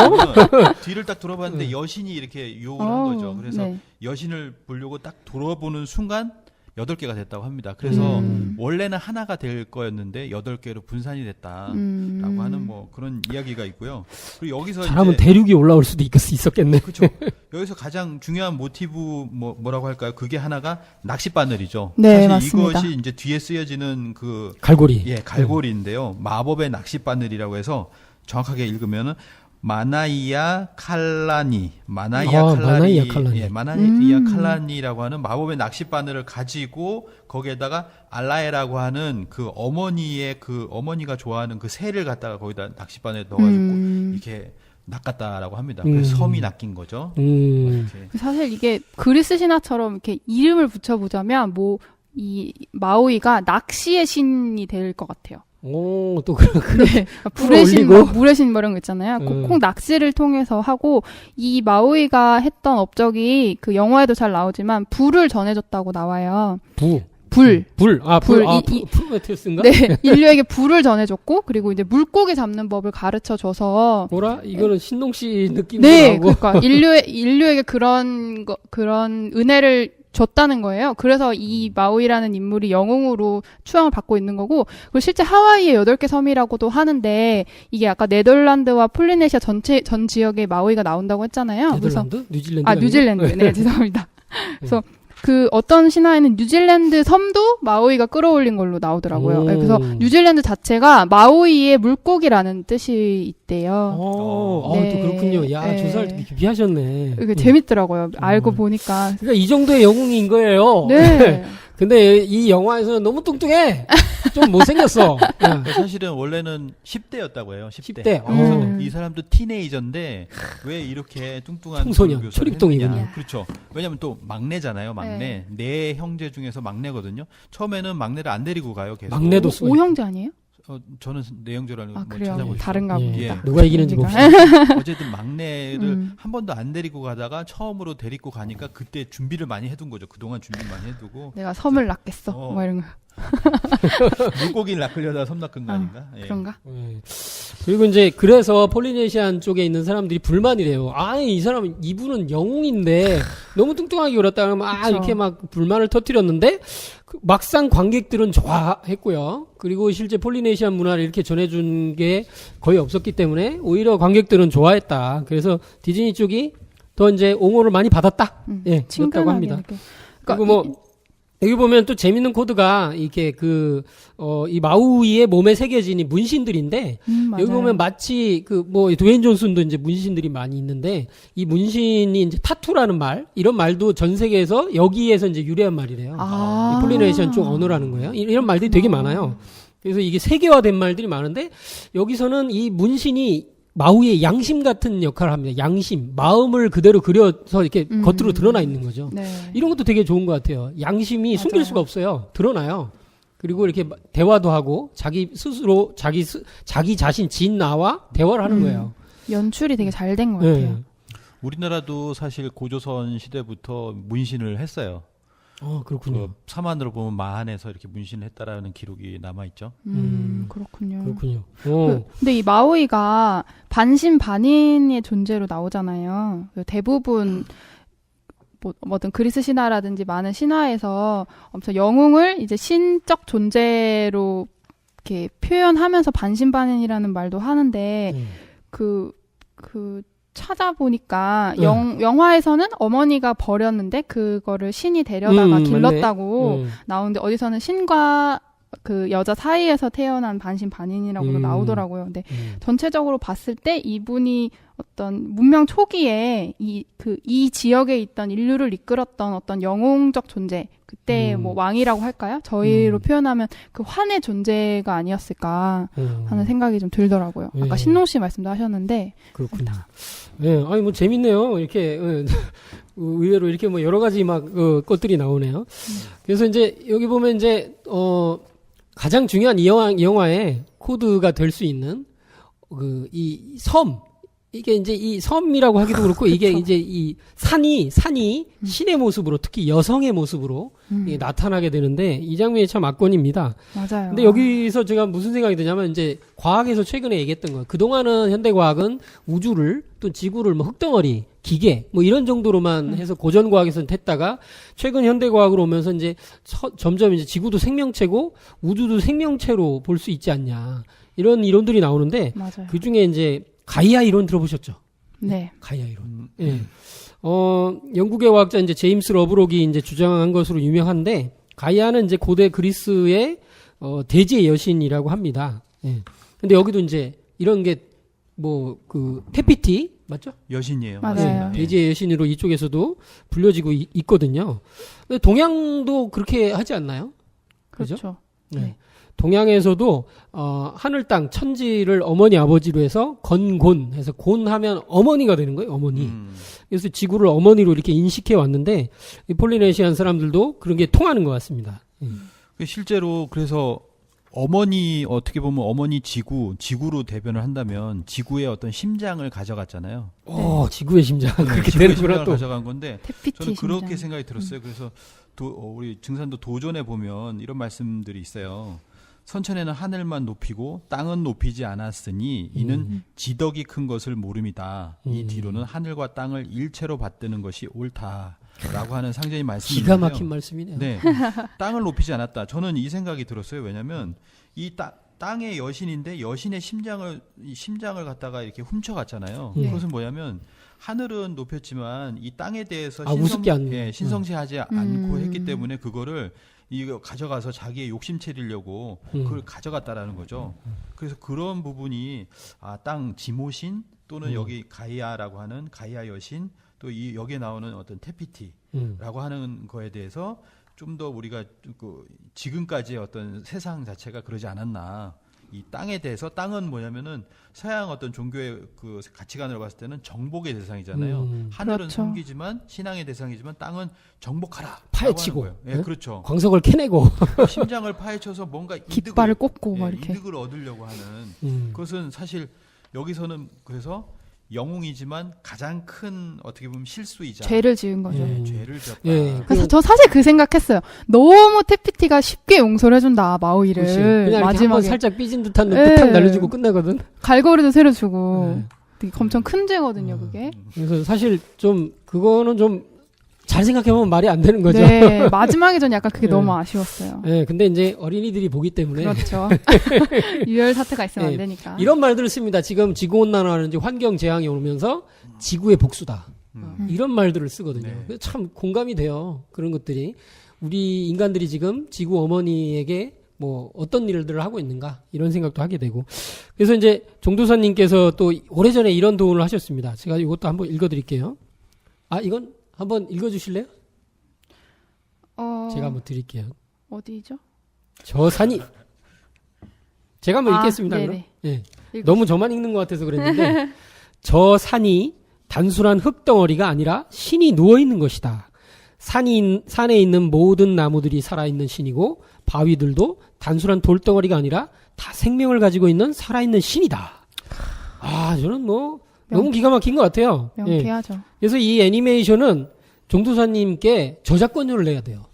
뒤를 딱 돌아봤는데 여신이 이렇게 유혹을 한 거죠. 그래서 네. 여신을 보려고 딱 돌아보는 순간 8개가 됐다고 합니다. 그래서 원래는 하나가 될 거였는데 8개로 분산이 됐다라고 하는 뭐 그런 이야기가 있고요. 그리고 여기서 잘하면 이제 대륙이 올라올 수도 있었겠네. 그렇죠. 여기서 가장 중요한 모티브 뭐라고 할까요? 그게 하나가 낚싯바늘이죠. 네, 사실 맞습니다. 이것이 이제 뒤에 쓰여지는 그 갈고리. 갈고리인데요. 마법의 낚싯바늘이라고 해서 정확하게 읽으면은 마나이아 칼라니, 마나이아 칼라니. 예, 마나이아 칼라니라고 하는 마법의 낚시 바늘을 가지고 거기에다가 알라에라고 하는 그 어머니가 좋아하는 그 새를 갖다가 거기다 낚시 바늘에 넣어가지고 이렇게 낚았다라고 합니다. 그래서 섬이 낚인 거죠. 이렇게. 사실 이게 그리스 신화처럼 이렇게 이름을 붙여보자면 뭐 이 마우이가 낚시의 신이 될 것 같아요. 오, 또 그런 네. 불의 신, 올리고. 뭐 물의 신 뭐 이런 거 있잖아요. 꼭 낚시를 통해서 하고 이 마우이가 했던 업적이 그 영화에도 잘 나오지만 불을 전해줬다고 나와요. 불. 불. 프로메테우스인가? 네, 인류에게 불을 전해줬고 그리고 이제 물고기 잡는 법을 가르쳐줘서 뭐라? 이거는 신동 씨 느낌도 네, 나고. 그러니까 인류에게 그런 은혜를 줬다는 거예요. 그래서 이 마우이라는 인물이 영웅으로 추앙을 받고 있는 거고, 그리고 실제 하와이의 8개 섬이라고도 하는데, 이게 아까 네덜란드와 폴리네시아 전 지역에 마우이가 나온다고 했잖아요. 네덜란드? 뉴질랜드? 뉴질랜드. 네, 죄송합니다. 그래서 그 어떤 신화에는 뉴질랜드 섬도 마우이가 끌어올린 걸로 나오더라고요. 네, 그래서 뉴질랜드 자체가 마우이의 물고기라는 뜻이 있대요. 네. 또 그렇군요. 야, 조사를 되게 깊이 하셨네. 이게 재밌더라고요. 알고 보니까. 그러니까 이 정도의 영웅인 거예요. 네. 근데 이 영화에서는 너무 뚱뚱해. 좀 못생겼어. 사실은 원래는 10대였다고 해요. 10대. 10대. 그래서 이 사람도 티네이저인데 왜 이렇게 뚱뚱한 청소년, 묘사를 초립동이군요. 했느냐. 그렇죠. 왜냐면 또 막내잖아요. 막내. 네 형제 중에서 막내거든요. 처음에는 막내를 안 데리고 가요. 계속. 막내도 쓰고. 5형제 아니에요? 저는 네 형제라는 걸 그래요? 찾아보시죠. 다른가 보다. 예. 누가 이기는지 봅시다. 어쨌든 막내를 한 번도 안 데리고 가다가 처음으로 데리고 가니까 그때 준비를 많이 해둔 거죠. 그동안 준비 많이 해두고. 내가 섬을 낚겠어. 뭐 이런 거. 물고기를 낚으려다 섬 낚은 거 아닌가? 예. 그런가? 그리고 이제 그래서 폴리네시안 쪽에 있는 사람들이 불만이래요. 이분은 영웅인데 너무 뚱뚱하게 그렸다 그러면 그쵸. 이렇게 막 불만을 터뜨렸는데 막상 관객들은 좋아했고요. 그리고 실제 폴리네시안 문화를 이렇게 전해준 게 거의 없었기 때문에 오히려 관객들은 좋아했다. 그래서 디즈니 쪽이 더 이제 옹호를 많이 받았다. 예, 그렇다고 합니다. 이렇게. 그리고 뭐 여기 보면 또 재밌는 코드가 이렇게 이 마우이의 몸에 새겨진 이 문신들인데 맞아요. 여기 보면 마치 드웨인 존슨도 이제 문신들이 많이 있는데 이 문신이 이제 타투라는 말 이런 말도 전 세계에서 여기에서 이제 유래한 말이래요. 이 폴리네시안 쪽 언어라는 거예요. 이런 말들이 되게 많아요. 그래서 이게 세계화된 말들이 많은데 여기서는 이 문신이 마우이의 양심 같은 역할을 합니다. 양심, 마음을 그대로 그려서 이렇게 겉으로 드러나 있는 거죠. 네. 이런 것도 되게 좋은 것 같아요. 양심이 숨길 수가 없어요. 드러나요. 그리고 이렇게 대화도 하고 자기 스스로 자기 자신 진나와 대화를 하는 거예요. 연출이 되게 잘 된 것 같아요. 우리나라도 사실 고조선 시대부터 문신을 했어요. 그렇군요. 그 사만으로 보면 마한에서 이렇게 문신을 했다라는 기록이 남아 있죠. 그렇군요. 근데 이 마우이가 반신반인의 존재로 나오잖아요. 대부분 뭐든 그리스 신화라든지 많은 신화에서 엄청 영웅을 이제 신적 존재로 이렇게 표현하면서 반신반인이라는 말도 하는데 찾아보니까 영화에서는 어머니가 버렸는데 그거를 신이 데려다가 길렀다고 나오는데 어디서는 신과 그 여자 사이에서 태어난 반신반인이라고도 나오더라고요. 근데 전체적으로 봤을 때 이분이 어떤 문명 초기에 이 지역에 있던 인류를 이끌었던 어떤 영웅적 존재, 그때 뭐 왕이라고 할까요? 저희로 표현하면 그 환의 존재가 아니었을까 하는 생각이 좀 들더라고요. 아까 신농 씨 말씀도 하셨는데. 그렇군요. 뭐 재밌네요. 이렇게 의외로 이렇게 뭐 여러 가지 것들이 나오네요. 그래서 이제 여기 보면 이제 가장 중요한 이 영화의 코드가 될 수 있는 이 섬. 이게 이제 이 섬이라고 하기도 그렇고 이게 이제 이 산이 신의 모습으로 특히 여성의 모습으로 나타나게 되는데 이 장면이 참 압권입니다. 맞아요. 근데 여기서 제가 무슨 생각이 드냐면 이제 과학에서 최근에 얘기했던 거. 그동안은 현대 과학은 우주를 또 지구를 뭐 흙덩어리, 기계 뭐 이런 정도로만 해서 고전 과학에서는 했다가 최근 현대 과학으로 오면서 이제 점점 이제 지구도 생명체고 우주도 생명체로 볼 수 있지 않냐. 이런 이론들이 나오는데 맞아요. 그중에 이제 가이아 이론 들어보셨죠? 네. 가이아 이론. 예. 영국의 과학자 이제 제임스 러브록이 이제 주장한 것으로 유명한데 가이아는 이제 고대 그리스의 대지의 여신이라고 합니다. 예. 근데 여기도 이제 이런 게 뭐 그 테피티 맞죠? 여신이에요. 맞아요. 맞습니다. 예. 대지의 여신으로 이쪽에서도 불려지고 있거든요. 근데 동양도 그렇게 하지 않나요? 그죠? 그렇죠. 네. 네. 동양에서도 하늘 땅 천지를 어머니 아버지로 해서 건곤 해서 곤하면 어머니가 되는 거예요. 어머니. 그래서 지구를 어머니로 이렇게 인식해 왔는데 이 폴리네시안 사람들도 그런 게 통하는 것 같습니다. 실제로 그래서 어머니 어떻게 보면 어머니 지구로 대변을 한다면 지구의 어떤 심장을 가져갔잖아요. 지구의 심장 그렇게 지구의 되는구나 심장을 또. 가져간 건데 태피티 저는 그렇게 심장. 생각이 들었어요. 그래서 우리 증산도 도전에 보면 이런 말씀들이 있어요. 선천에는 하늘만 높이고 땅은 높이지 않았으니 이는 지덕이 큰 것을 모름이다. 이 뒤로는 하늘과 땅을 일체로 받드는 것이 옳다라고 하는 상제님 말씀이 기가 있는데요. 막힌 말씀이네요. 네, 땅을 높이지 않았다. 저는 이 생각이 들었어요. 왜냐하면 이 땅의 여신인데 여신의 심장을 갖다가 이렇게 훔쳐갔잖아요. 네. 그것은 뭐냐면 하늘은 높였지만 이 땅에 대해서 우습게 안 신성시하지 않고 했기 때문에 그거를 이거 가져가서 자기의 욕심 채리려고 그걸 가져갔다라는 거죠. 그래서 그런 부분이 땅 지모신 또는 여기 가이아라고 하는 가이아 여신 또 이 여기에 나오는 어떤 테피티라고 하는 거에 대해서 좀 더 우리가 지금까지의 어떤 세상 자체가 그러지 않았나. 이 땅에 대해서 땅은 뭐냐면은 서양 어떤 종교의 그 가치관으로 봤을 때는 정복의 대상이잖아요. 하늘은 그렇죠. 섬기지만 신앙의 대상이지만 땅은 정복하라. 파헤치고. 라고 하는 거예요. 네? 예, 그렇죠. 광석을 캐내고. 심장을 파헤쳐서 뭔가 깃발을 꽂고 막 이렇게. 이득을 얻으려고 하는 그것은 사실 여기서는 그래서 영웅이지만 가장 큰 어떻게 보면 실수이자 죄를 지은 거죠. 죄를 지었다. 예. 그래서 저 사실 그 생각했어요. 너무 태피티가 쉽게 용서를 해준다 마오이를. 그렇지. 그냥 이렇게 한번 마지막에 살짝 삐진 듯한 눈 예. 탁 날려주고 끝나거든. 갈고리도 새로 주고 네. 되게 엄청 큰 죄거든요 그게. 그래서 사실 좀 그거는 좀 잘 생각해보면 말이 안 되는 거죠. 네 마지막에 전 약간 그게 네. 너무 아쉬웠어요. 예, 근데 이제 어린이들이 보기 때문에 그렇죠. 유혈 사태가 있으면 네. 안 되니까. 이런 말들을 씁니다. 지금 지구온난화라든지 환경 재앙이 오면서 지구의 복수다. 이런 말들을 쓰거든요. 네. 그래서 참 공감이 돼요. 그런 것들이 우리 인간들이 지금 지구 어머니에게 뭐 어떤 일들을 하고 있는가 이런 생각도 하게 되고 그래서 이제 종도사님께서 또 오래전에 이런 도움을 하셨습니다. 제가 이것도 한번 읽어드릴게요. 이건 한번 읽어주실래요? 제가 한번 드릴게요. 어디죠? 저 산이 제가 한번 읽겠습니다. 그럼. 네네. 예. 너무 저만 읽는 것 같아서 그랬는데 저 산이 단순한 흙덩어리가 아니라 신이 누워있는 것이다. 산에 있는 모든 나무들이 살아있는 신이고 바위들도 단순한 돌덩어리가 아니라 다 생명을 가지고 있는 살아있는 신이다. 저는 뭐 너무 기가 막힌 것 같아요. 예. 명쾌하죠. 그래서 이 애니메이션은 종도사님께 저작권료를 내야 돼요.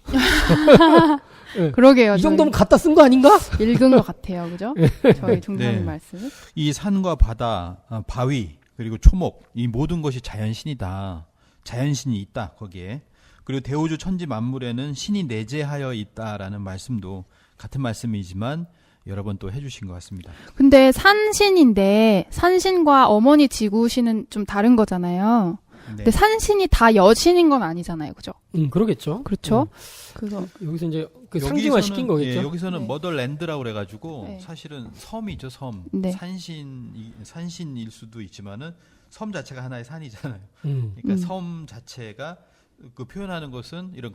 예. 그러게요. 이 정도면 갖다 쓴 거 아닌가? 읽은 것 같아요, 그죠? 저희 중사님 네. 말씀. 이 산과 바다, 바위 그리고 초목 이 모든 것이 자연신이다. 자연신이 있다 거기에. 그리고 대우주 천지 만물에는 신이 내재하여 있다라는 말씀도 같은 말씀이지만 여러 번 또 해주신 것 같습니다. 근데 산신인데 산신과 어머니 지구신은 좀 다른 거잖아요. 네. 근데 산신이 다 여신인 건 아니잖아요, 그죠? 그러겠죠. 그렇죠. 그래서 여기서 이제 그 상징화 시킨 거겠죠. 예, 여기서는 네. 머덜랜드라고 그래가지고 네. 사실은 섬이죠, 섬. 네. 산신일 수도 있지만은 섬 자체가 하나의 산이잖아요. 음. 그러니까 섬 자체가 그 표현하는 것은 이런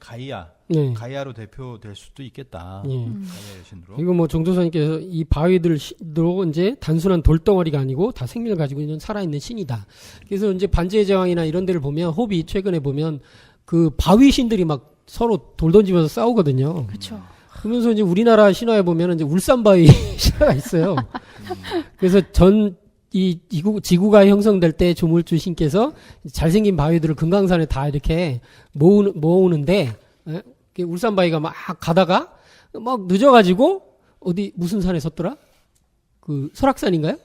네. 가이아로 대표될 수도 있겠다. 예. 가이아 여신으로. 그리고 뭐 종도사님께서 이 바위들도 이제 단순한 돌덩어리가 아니고 다 생명을 가지고 있는 살아있는 신이다. 그래서 이제 반지의 제왕이나 이런 데를 보면 호비 최근에 보면 그 바위 신들이 막 서로 돌 던지면서 싸우거든요. 그렇죠. 그러면서 이제 우리나라 신화에 보면 이제 울산바위 신화가 있어요. 그래서 이 지구가 형성될 때 조물주 신께서 잘생긴 바위들을 금강산에 다 이렇게 모으는데 울산바위가 막 가다가 막 늦어가지고 어디 무슨 산에 섰더라? 그 설악산인가요?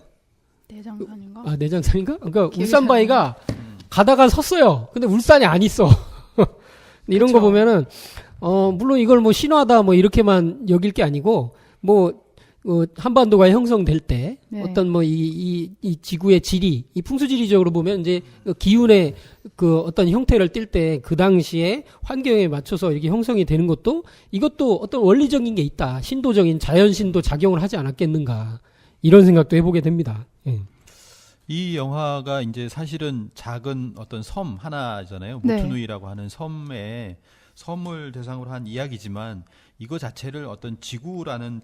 내장산인가? 내장산인가? 그러니까 기억이 울산바위가 가다가 섰어요. 근데 울산에 안 있어. 이런 거 그쵸. 보면은 물론 이걸 뭐 신화다 뭐 이렇게만 여길 게 아니고 뭐 한반도가 형성될 때 네. 어떤 뭐 이 지구의 질이 이 풍수지리적으로 보면 이제 그 기운의 그 어떤 형태를 띌 때 그 당시에 환경에 맞춰서 이렇게 형성이 되는 것도 이것도 어떤 원리적인 게 있다. 신도적인 자연신도 작용을 하지 않았겠는가 이런 생각도 해보게 됩니다. 예. 이 영화가 이제 사실은 작은 어떤 섬 하나잖아요. 네. 모투누이라고 하는 섬을 대상으로 한 이야기지만 이거 자체를 어떤 지구라는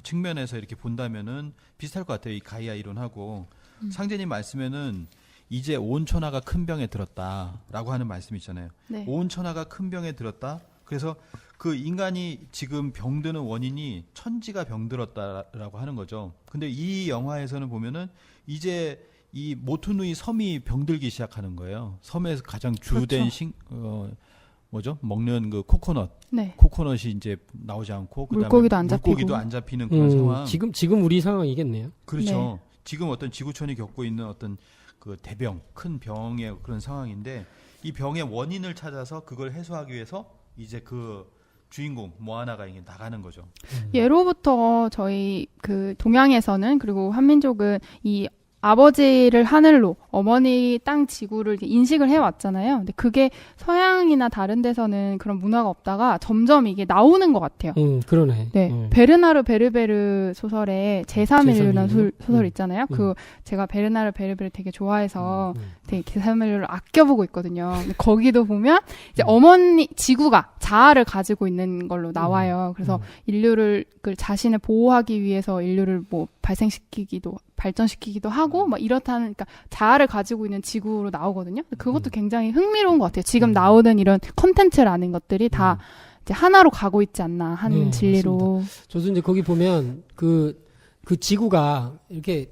측면에서 이렇게 본다면은 비슷할 것 같아요. 이 가이아 이론하고 상제님 말씀에는 이제 온 천하가 큰 병에 들었다라고 하는 말씀이 있잖아요. 네. 온 천하가 큰 병에 들었다. 그래서 그 인간이 지금 병드는 원인이 천지가 병들었다라고 하는 거죠. 근데 이 영화에서는 보면은 이제 이 모투누이 섬이 병들기 시작하는 거예요. 섬에서 가장 주된 그렇죠. 먹는 그 코코넛. 네. 코코넛이 이제 나오지 않고 그다음에 물고기도 안 잡히고. 물고기도 안 잡히는 그런 상황. 지금 우리 상황이겠네요. 그렇죠. 지금 어떤 지구촌이 겪고 있는 어떤 그 대병, 큰 병의 그런 상황인데 이 병의 원인을 찾아서 그걸 해소하기 위해서 이제 그 주인공 모아나가 이게 나가는 거죠. 예로부터 저희 그 동양에서는 그리고 한민족은 이 아버지를 하늘로, 어머니 땅 지구를 이렇게 인식을 해왔잖아요. 근데 그게 서양이나 다른 데서는 그런 문화가 없다가 점점 이게 나오는 것 같아요. 그러네. 네. 베르나르 베르베르 소설에 제3인류라는 소설 있잖아요. 그 제가 베르나르 베르베르 되게 좋아해서 되게 제3인류를 아껴보고 있거든요. 근데 거기도 보면 이제 어머니 지구가 자아를 가지고 있는 걸로 나와요. 그래서 인류를 그 자신을 보호하기 위해서 인류를 뭐 발전시키기도 하고 막 이렇다는 그러니까 자아를 가지고 있는 지구로 나오거든요. 그것도 굉장히 흥미로운 것 같아요. 지금 나오는 이런 컨텐츠라는 것들이 다 이제 하나로 가고 있지 않나 하는 진리로. 저도 이제 거기 보면 그 지구가 이렇게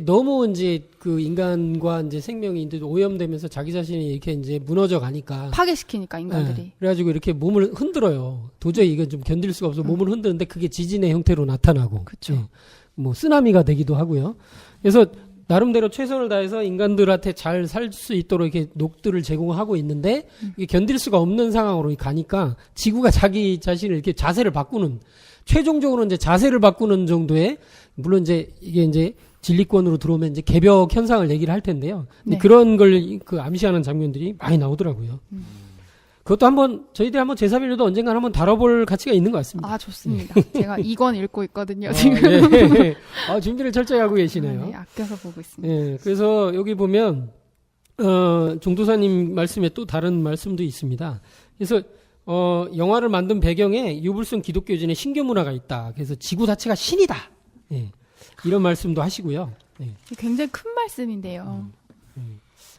너무 이제 그 인간과 이제 생명이 이제 오염되면서 자기 자신이 이렇게 이제 무너져 가니까 파괴시키니까 인간들이. 네, 그래가지고 이렇게 몸을 흔들어요. 도저히 이건 좀 견딜 수가 없어 몸을 흔드는데 그게 지진의 형태로 나타나고, 그렇죠. 뭐 쓰나미가 되기도 하고요. 그래서 나름대로 최선을 다해서 인간들한테 잘 살 수 있도록 이렇게 녹들을 제공하고 있는데 이게 견딜 수가 없는 상황으로 가니까 지구가 자기 자신을 이렇게 자세를 바꾸는 최종적으로 이제 자세를 바꾸는 정도의 물론 이제 이게 이제 진리권으로 들어오면 이제 개벽 현상을 얘기를 할 텐데요. 근데 네. 그런 걸 그 암시하는 장면들이 많이 나오더라고요. 그것도 저희들이 한번 제3인류도 언젠가 한번 다뤄볼 가치가 있는 것 같습니다. 아, 좋습니다. 제가 2권 읽고 있거든요, 지금. 지금. 준비를 철저히 하고 계시네요. 네, 아껴서 보고 있습니다. 예, 그래서 여기 보면, 종도사님 말씀에 또 다른 말씀도 있습니다. 그래서, 영화를 만든 배경에 유불성 기독교진의 신교 문화가 있다. 그래서 지구 자체가 신이다. 예, 이런 말씀도 하시고요. 예. 굉장히 큰 말씀인데요.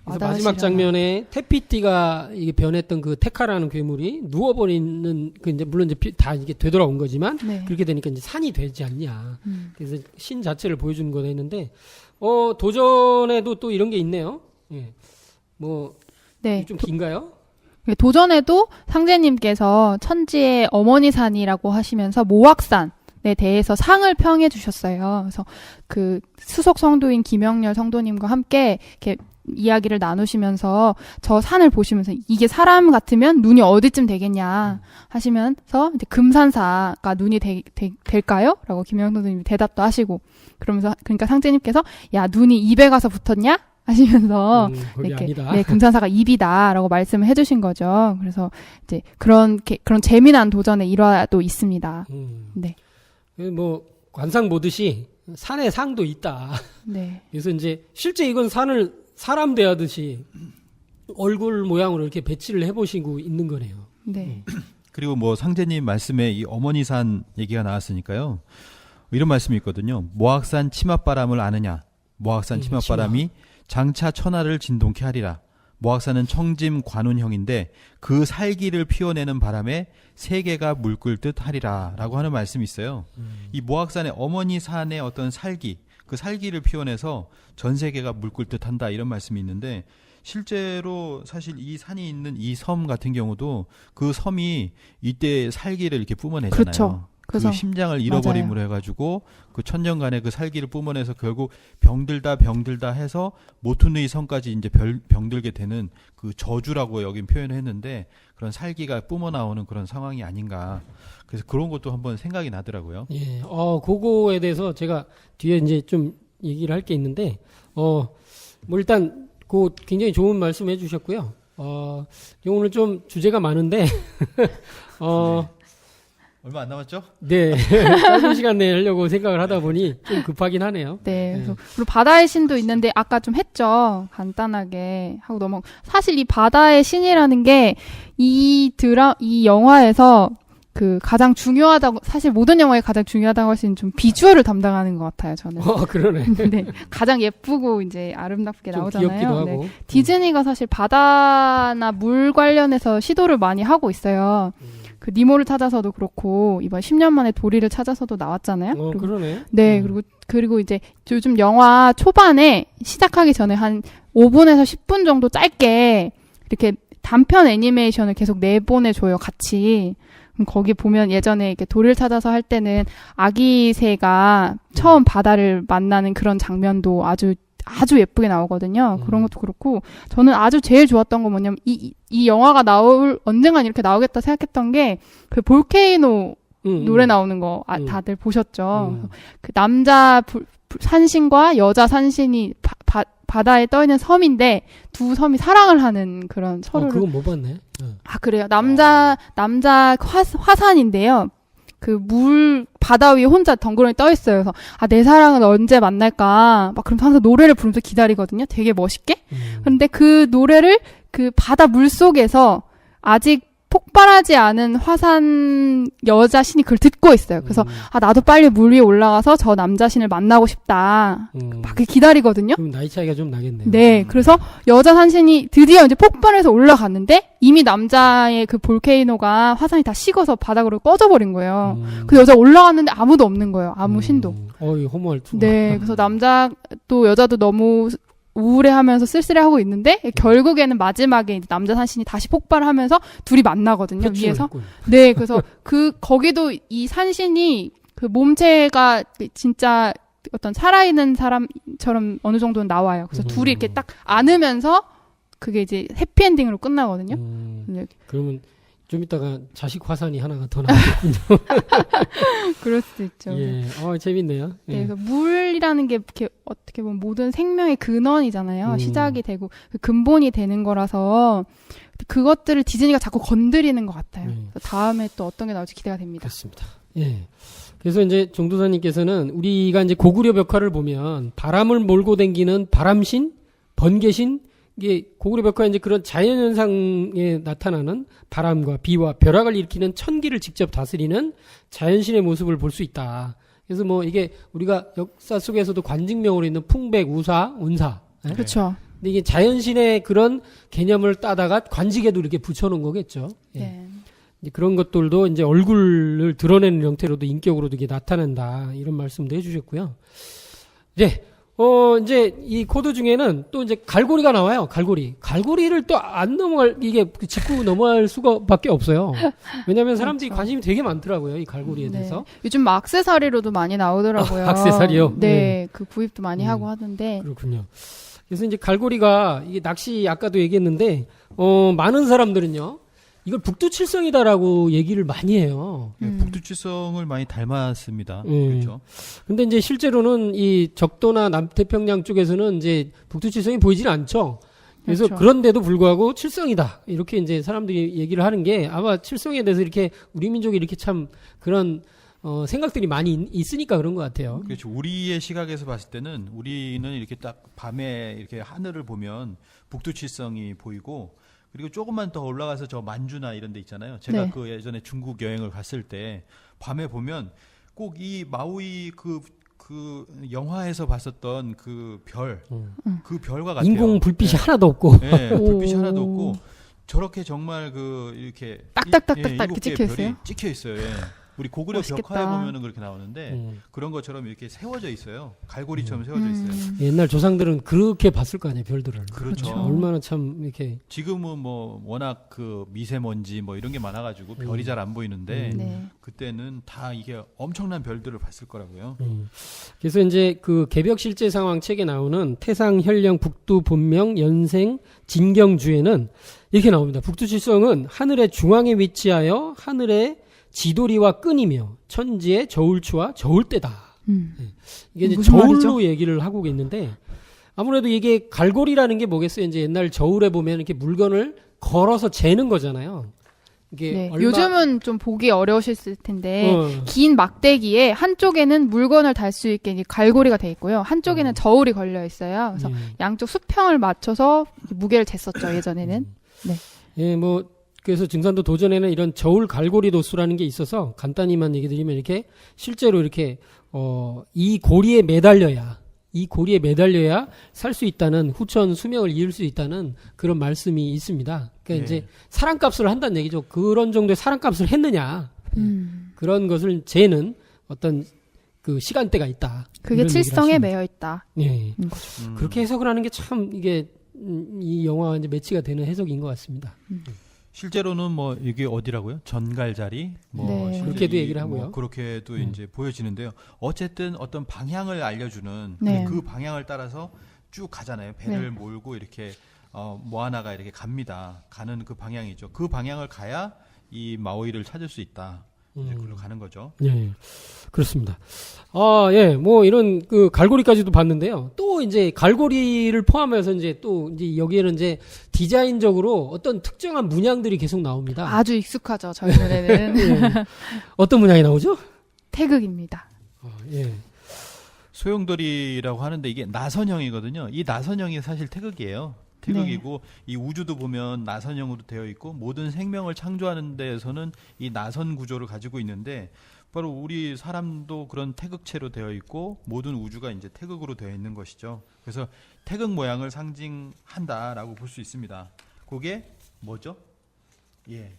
그래서 마지막 장면에 테피티가 이게 변했던 그 테카라는 괴물이 누워버리는 그 이제 물론 이제 다 이게 되돌아온 거지만 네. 그렇게 되니까 이제 산이 되지 않냐. 그래서 신 자체를 보여주는 거다 했는데 도전에도 또 이런 게 있네요. 예. 뭐 네. 좀 긴가요? 도전에도 상제님께서 천지의 어머니 산이라고 하시면서 모악산에 대해서 상을 평해 주셨어요. 그래서 그 수석 성도인 김영렬 성도님과 함께 이렇게 이야기를 나누시면서 저 산을 보시면서 이게 사람 같으면 눈이 어디쯤 되겠냐 하시면서 이제 금산사가 눈이 될까요? 라고 김영렬 성도님이 대답도 하시고 그러면서 그러니까 상제님께서 야 눈이 입에 가서 붙었냐? 하시면서 이렇게 아니다. 네, 금산사가 입이다라고 말씀을 해주신 거죠. 그래서 이제 그런 재미난 도전의 일화도 있습니다. 네. 뭐 관상 보듯이 산에 상도 있다. 네. 그래서 이제 실제 이건 산을 사람 대하듯이 얼굴 모양으로 이렇게 배치를 해보시고 있는 거네요. 네. 그리고 뭐 상제님 말씀에 이 어머니산 얘기가 나왔으니까요. 이런 말씀이 있거든요. 모악산 치맛바람을 아느냐? 모악산 치맛바람이 장차 천하를 진동케 하리라. 모악산은 청짐 관운형인데 그 살기를 피워내는 바람에 세계가 물끓 듯 하리라 라고 하는 말씀이 있어요. 이 모악산의 어머니 산의 어떤 살기, 그 살기를 피워내서 전 세계가 물끓 듯 한다 이런 말씀이 있는데 실제로 사실 이 산이 있는 이 섬 같은 경우도 그 섬이 이때 살기를 이렇게 뿜어내잖아요. 그렇죠. 그 심장을 잃어버림으로 해가지고 그 천년간의 그 살기를 뿜어내서 결국 병들다 해서 모투누이 섬까지 이제 병들게 되는 그 저주라고 여긴 표현을 했는데 그런 살기가 뿜어 나오는 그런 상황이 아닌가. 그래서 그런 것도 한번 생각이 나더라고요. 예, 그거에 대해서 제가 뒤에 이제 좀 얘기를 할 게 있는데, 뭐 일단 그 굉장히 좋은 말씀 해주셨고요. 오늘 좀 주제가 많은데, 얼마 안 남았죠? 네. 짧은 시간 내에 하려고 생각을 하다 보니 좀 급하긴 하네요. 네. 네. 그리고 바다의 신도 있는데 아까 좀 했죠. 간단하게 하고 넘어. 사실 이 바다의 신이라는 게 이 영화에서 그 가장 중요하다고 사실 모든 영화에 가장 중요하다고 할 수 있는 좀 비주얼을 담당하는 것 같아요. 저는. 그러네. 네. 가장 예쁘고 이제 아름답게 좀 나오잖아요. 귀엽기도 네. 하고. 디즈니가 사실 바다나 물 관련해서 시도를 많이 하고 있어요. 그 니모를 찾아서도 그렇고 이번 10년 만에 도리를 찾아서도 나왔잖아요. 그리고 그러네. 네, 그리고 이제 요즘 영화 초반에 시작하기 전에 한 5분에서 10분 정도 짧게 이렇게 단편 애니메이션을 계속 내보내줘요, 같이. 그럼 거기 보면 예전에 이렇게 도리를 찾아서 할 때는 아기 새가 처음 바다를 만나는 그런 장면도 아주 예쁘게 나오거든요. 그런 것도 그렇고 저는 아주 제일 좋았던 건 뭐냐면 이 영화가 언젠간 이렇게 나오겠다 생각했던 게 그 볼케이노 노래 나오는 거 다들 보셨죠? 그 남자 산신과 여자 산신이 바다에 떠 있는 섬인데 두 섬이 사랑을 하는 그런 서로를 그건 못 봤네. 아 그래요. 남자 화산인데요. 그 바다 위에 혼자 덩그러니 떠 있어요. 그래서 내 사랑은 언제 만날까? 막 그러면서 항상 노래를 부르면서 기다리거든요. 되게 멋있게. 근데 그 노래를 그 바다 물 속에서 아직 폭발하지 않은 화산 여자 신이 그걸 듣고 있어요. 그래서 나도 빨리 물 위에 올라가서 저 남자 신을 만나고 싶다. 막 기다리거든요. 그럼 나이 차이가 좀 나겠네요. 네, 그래서 여자 산신이 드디어 이제 폭발해서 올라갔는데 이미 남자의 그 볼케이노가 화산이 다 식어서 바닥으로 꺼져버린 거예요. 그 여자 올라갔는데 아무도 없는 거예요. 아무 신도. 이 허무할 줄. 네, 그래서 남자도 여자도 너무 우울해하면서 쓸쓸해하고 있는데 결국에는 마지막에 이제 남자 산신이 다시 폭발하면서 둘이 만나거든요. 위에서. 했군. 네, 그래서 거기도 이 산신이 그 몸체가 진짜 어떤 살아있는 사람처럼 어느 정도는 나와요. 그래서 둘이 이렇게 딱 안으면서 그게 이제 해피엔딩으로 끝나거든요. 네. 그러면 좀 이따가 자식 화산이 하나가 더 나오겠군요. 그럴 수도 있죠. 예, 재밌네요. 예. 네, 그래서 물이라는 게 이렇게 어떻게 보면 모든 생명의 근원이잖아요. 시작이 되고 그 근본이 되는 거라서 그것들을 디즈니가 자꾸 건드리는 것 같아요. 그래서 다음에 또 어떤 게 나올지 기대가 됩니다. 그렇습니다. 예. 그래서 이제 정도사님께서는 우리가 이제 고구려 벽화를 보면 바람을 몰고 댕기는 바람신, 번개신, 이게 고구려 벽화에 이제 그런 자연현상에 나타나는 바람과 비와 벼락을 일으키는 천기를 직접 다스리는 자연신의 모습을 볼 수 있다. 그래서 뭐 이게 우리가 역사 속에서도 관직명으로 있는 풍백, 우사, 운사. 예? 그렇죠. 근데 이게 자연신의 그런 개념을 따다가 관직에도 이렇게 붙여놓은 거겠죠. 예. 네. 이제 그런 것들도 이제 얼굴을 드러내는 형태로도 인격으로도 이게 나타난다. 이런 말씀도 해주셨고요. 네. 이제 이 코드 중에는 또 이제 갈고리가 나와요. 갈고리를 또 안 이게 짚고 넘어갈 수가 밖에 없어요. 왜냐면 사람들이 그렇죠. 관심이 되게 많더라고요. 이 갈고리에 대해서. 요즘 액세서리로도 많이 나오더라고요. 액세서리요? 네, 그 구입도 많이 하고 하던데. 그렇군요. 그래서 이제 갈고리가 이게 낚시 아까도 얘기했는데, 많은 사람들은요. 이걸 북두칠성이다라고 얘기를 많이 해요. 북두칠성을 많이 닮았습니다. 그렇죠. 근데 이제 실제로는 이 적도나 남태평양 쪽에서는 이제 북두칠성이 보이질 않죠. 그래서 그렇죠. 그런데도 불구하고 칠성이다. 이렇게 이제 사람들이 얘기를 하는 게 아마 칠성에 대해서 이렇게 우리 민족이 이렇게 참 그런 생각들이 많이 있으니까 그런 것 같아요. 그렇죠. 우리의 시각에서 봤을 때는 우리는 이렇게 딱 밤에 이렇게 하늘을 보면 북두칠성이 보이고 그리고 조금만 더 올라가서 저 만주나 이런 데 있잖아요. 제가 네. 그 예전에 중국 여행을 갔을 때 밤에 보면 꼭 이 마우이 그 영화에서 봤었던 그 별과 같아요. 인공 불빛이 하나도 없고. 네, 불빛이 오. 하나도 없고 저렇게 정말 이렇게 딱딱딱딱딱 일곱 이렇게 개의 찍혀 별이 있어요? 찍혀 있어요. 예. 우리 고구려 멋있겠다. 벽화에 보면은 그렇게 나오는데 그런 것처럼 이렇게 세워져 있어요. 갈고리처럼 세워져 있어요. 옛날 조상들은 그렇게 봤을 거 아니에요, 별들을. 그렇죠. 얼마나 참 이렇게. 지금은 뭐 워낙 그 미세먼지 뭐 이런 게 많아가지고 별이 잘 안 보이는데 네. 그때는 다 이게 엄청난 별들을 봤을 거라고요. 그래서 이제 그 개벽 실제 상황 책에 나오는 태상, 현령, 북두, 본명, 연생, 진경주에는 이렇게 나옵니다. 북두칠성은 하늘의 중앙에 위치하여 하늘의 지도리와 끈이며 천지의 저울추와 저울대다. 이게 이제 무슨 저울로 말이죠? 얘기를 하고 있는데 아무래도 이게 갈고리라는 게 뭐겠어요? 이제 옛날 저울에 보면 이렇게 물건을 걸어서 재는 거잖아요. 이게 네. 얼마 요즘은 좀 보기 어려우실 텐데 어, 긴 막대기에 한쪽에는 물건을 달 수 있게 이제 갈고리가 돼 있고요. 한쪽에는 저울이 걸려 있어요. 그래서 양쪽 수평을 맞춰서 무게를 쟀었죠, 예전에는. 예, 뭐 그래서 증산도 도전에는 이런 저울 갈고리 도수라는 게 있어서 간단히만 얘기 드리면 이렇게 실제로 이렇게 이 고리에 매달려야 살 수 있다는 후천 수명을 이을 수 있다는 그런 말씀이 있습니다. 그러니까 이제 사람값을 한다는 얘기죠. 그런 정도의 사람값을 했느냐 그런 것을 재는 어떤 그 시간대가 있다. 그게 이런 얘기를 칠성에 하십니다. 매여 있다. 예. 거죠. 그렇게 해석을 하는 게 참 이게 이 영화와 이제 매치가 되는 해석인 것 같습니다. 실제로는 뭐 이게 어디라고요? 전갈자리 뭐 네. 실제 그렇게도 이 얘기를 하고요. 뭐 그렇게도 이제 보여지는데요. 어쨌든 어떤 방향을 알려주는 네. 그 방향을 따라서 쭉 가잖아요. 배를 몰고 이렇게 모아나가 이렇게 갑니다. 가는 그 방향이죠. 그 방향을 가야 이 마오이를 찾을 수 있다. 이제 그걸로 가는 거죠. 예, 그렇습니다. 예, 뭐 이런 그 갈고리까지도 봤는데요. 또 이제 갈고리를 포함해서 이제 또 이제 여기에는 이제 디자인적으로 어떤 특정한 문양들이 계속 나옵니다. 아주 익숙하죠, 저희 눈에는. 예. 어떤 문양이 나오죠? 태극입니다. 예. 소용돌이라고 하는데 이게 나선형이거든요. 이 나선형이 사실 태극이에요. 태극이고 이 우주도 보면 나선형으로 되어 있고 모든 생명을 창조하는 데에서는 이 나선 구조를 가지고 있는데 바로 우리 사람도 그런 태극체로 되어 있고 모든 우주가 이제 태극으로 되어 있는 것이죠. 그래서 태극 모양을 상징한다라고 볼 수 있습니다. 그게 뭐죠? 예.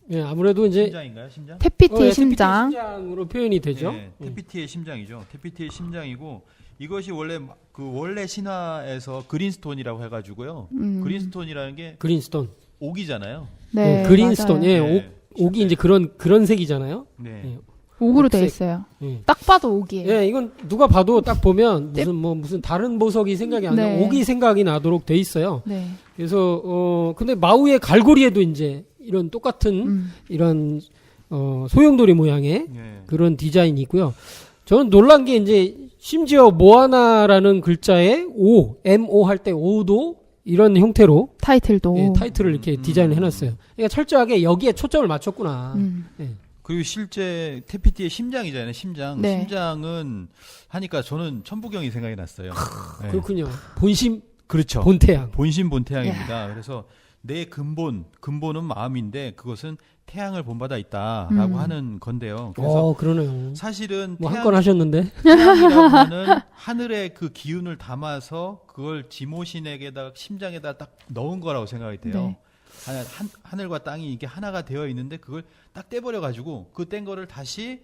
예, 아무래도 이제 심장인가요? 심장? 태피티의 예, 심장. 심장으로 표현이 되죠. 네, 테피티의 심장이죠. 테피티의 심장이고 이것이 원래 신화에서 그린스톤이라고 해가지고요. 그린스톤이라는 게 그린스톤. 옥이잖아요. 네, 그린스톤. 맞아요. 예, 네. 옥이 이제 그런 색이잖아요. 네. 예. 옥으로 돼 옥색. 있어요. 예. 딱 봐도 옥이에요. 예, 이건 누가 봐도 딱 보면 무슨 다른 보석이 생각이 안 나, 네. 옥이 생각이 나도록 돼 있어요. 네. 그래서 근데 마우의 갈고리에도 이제 이런 똑같은 이런 소용돌이 모양의 네. 그런 디자인이 있고요. 저는 놀란 게 이제 심지어 모아나라는 글자에 O, MO 할 때 O도 이런 형태로 타이틀도. 예, 타이틀을 이렇게 디자인을 해놨어요. 그러니까 철저하게 여기에 초점을 맞췄구나. 예. 그리고 실제 테피티의 심장이잖아요. 심장. 네. 심장은 하니까 저는 천부경이 생각이 났어요. 네. 그렇군요. 본심, 그렇죠. 본태양. 본심 본태양입니다. 그래서 내 근본은 마음인데 그것은 태양을 본받아 있다라고 하는 건데요. 그래서 그러네요. 사실은 뭐 한 건 하셨는데. 태양이라고 하는 하늘의 그 기운을 담아서 그걸 지모신에게다 심장에다 딱 넣은 거라고 생각이 돼요. 네. 하늘과 땅이 이게 하나가 되어 있는데 그걸 딱 떼버려 가지고 그 뗀 거를 다시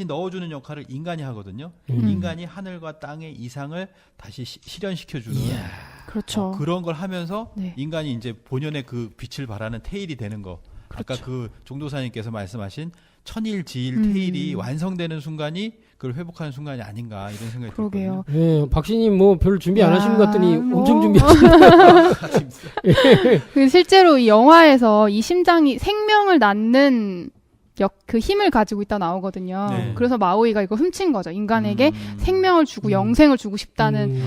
넣어주는 역할을 인간이 하거든요. 인간이 하늘과 땅의 이상을 다시 실현시켜주는 그렇죠. 그런 걸 하면서 네. 인간이 이제 본연의 그 빛을 발하는 태일이 되는 거. 그렇죠. 아까 그 종도사님께서 말씀하신 천일지일 태일이 완성되는 순간이 그걸 회복하는 순간이 아닌가 이런 생각이 그러게요. 들거든요. 예, 박신님 뭐 별로 준비 안 하신 것 같더니 뭐. 엄청 준비하셨네요. 그 실제로 이 영화에서 이 심장이 생명을 낳는 그 힘을 가지고 있다 나오거든요. 네. 그래서 마오이가 이거 훔친 거죠. 인간에게 생명을 주고 영생을 주고 싶다는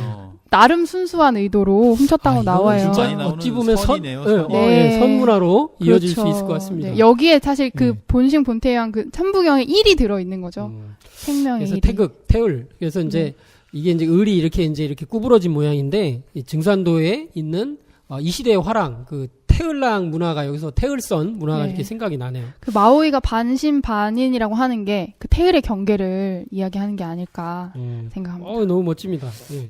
나름 순수한 의도로 훔쳤다고 나와요. 진짜 많이 나오는 어찌 보면 선이네요, 선, 선이. 네. 선문화로 이어질 그렇죠. 수 있을 것 같습니다. 네. 여기에 사실 그 본심 본태양 그 천부경에 1이 들어 있는 거죠. 생명의 그래서 1이. 태극, 태을. 그래서 이제 이게 이제 을이 이렇게 구부러진 모양인데 이 증산도에 있는 이 시대의 화랑 그 태을랑 문화가 여기서 태을선 문화가 네. 이렇게 생각이 나네요. 그 마오이가 반신반인이라고 하는 게 그 태을의 경계를 이야기하는 게 아닐까 생각합니다. 너무 멋집니다. 예.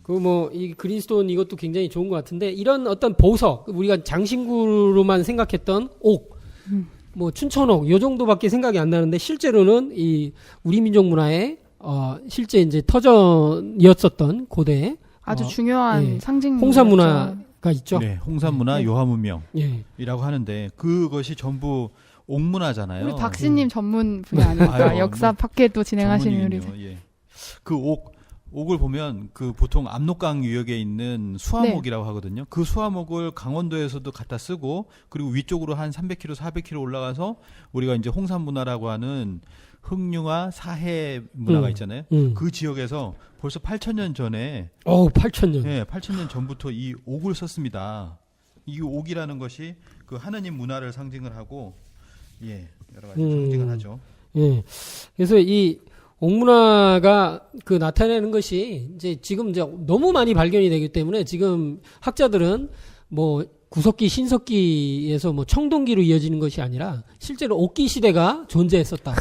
그 뭐 이 그린스톤 이것도 굉장히 좋은 것 같은데 이런 어떤 보석 우리가 장신구로만 생각했던 옥, 뭐 춘천옥 요 정도밖에 생각이 안 나는데 실제로는 이 우리 민족 문화의 실제 이제 터전이었었던 고대 아주 중요한 예. 상징 홍산 문화가 있죠. 네, 홍산문화, 네. 요하문명이라고 예. 하는데 그것이 전부 옥문화잖아요. 우리 박씨님 전문 분야 아닐까? 아유, 역사 뭐 팟캐도 진행하시는 우리. 전문이군요. 예. 그 옥을 보면 그 보통 압록강 유역에 있는 수화목이라고 하거든요. 그 수화목을 강원도에서도 갖다 쓰고 그리고 위쪽으로 한 300km, 400km 올라가서 우리가 이제 홍산문화라고 하는 흑융화 사해 문화가 있잖아요. 그 지역에서 벌써 8,000년 전에 8,000년. 네, 8,000년 전부터 이 옥을 썼습니다. 이 옥이라는 것이 그 하느님 문화를 상징을 하고 예, 여러 가지 상징을 하죠. 예. 그래서 이 옥문화가 그 나타내는 것이 이제 지금 이제 너무 많이 발견이 되기 때문에 지금 학자들은 뭐 구석기, 신석기에서 뭐 청동기로 이어지는 것이 아니라 실제로 옥기 시대가 존재했었다.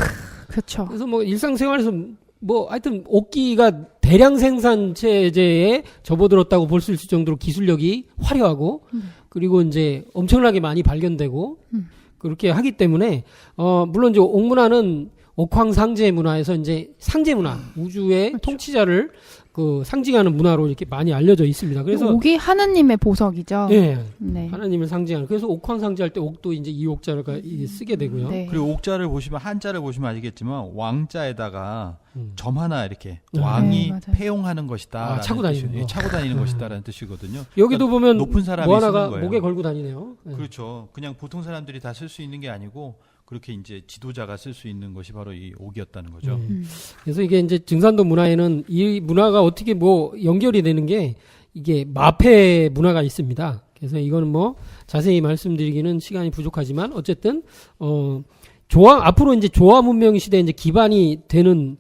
그렇죠. 그래서 뭐 일상생활에서 뭐 하여튼 옥기가 대량 생산 체제에 접어들었다고 볼 수 있을 정도로 기술력이 화려하고 그리고 이제 엄청나게 많이 발견되고 그렇게 하기 때문에 물론 이제 옥문화는 옥황상제 문화에서 이제 상제 문화, 우주의 통치자를 그 상징하는 문화로 이렇게 많이 알려져 있습니다. 그래서 옥이 하느님의 보석이죠. 예. 네. 하나님을 상징하는. 그래서 옥황상제 할 때 옥도 이제 이 옥자를 쓰게 되고요. 네. 그리고 옥자를 보시면 한자를 보시면 알겠지만 왕자에다가 점 하나 이렇게 네, 왕이 맞아요. 패용하는 것이다. 차고 다니는 거. 차고 다니는 것이다라는 뜻이거든요. 여기도 그러니까 보면 높은 사람이 뭐 쓰는 하나가 거예요. 목에 걸고 다니네요. 예. 그렇죠. 그냥 보통 사람들이 다 쓸 수 있는 게 아니고 그렇게 이제 지도자가 쓸 수 있는 것이 바로 이 옥이었다는 거죠. 그래서 이게 이제 증산도 문화에는 이 문화가 어떻게 뭐 연결이 되는 게 이게 마패 문화가 있습니다. 그래서 이거는 뭐 자세히 말씀드리기는 시간이 부족하지만 어쨌든 조화 앞으로 이제 조화 문명 시대에 이제 기반이 되는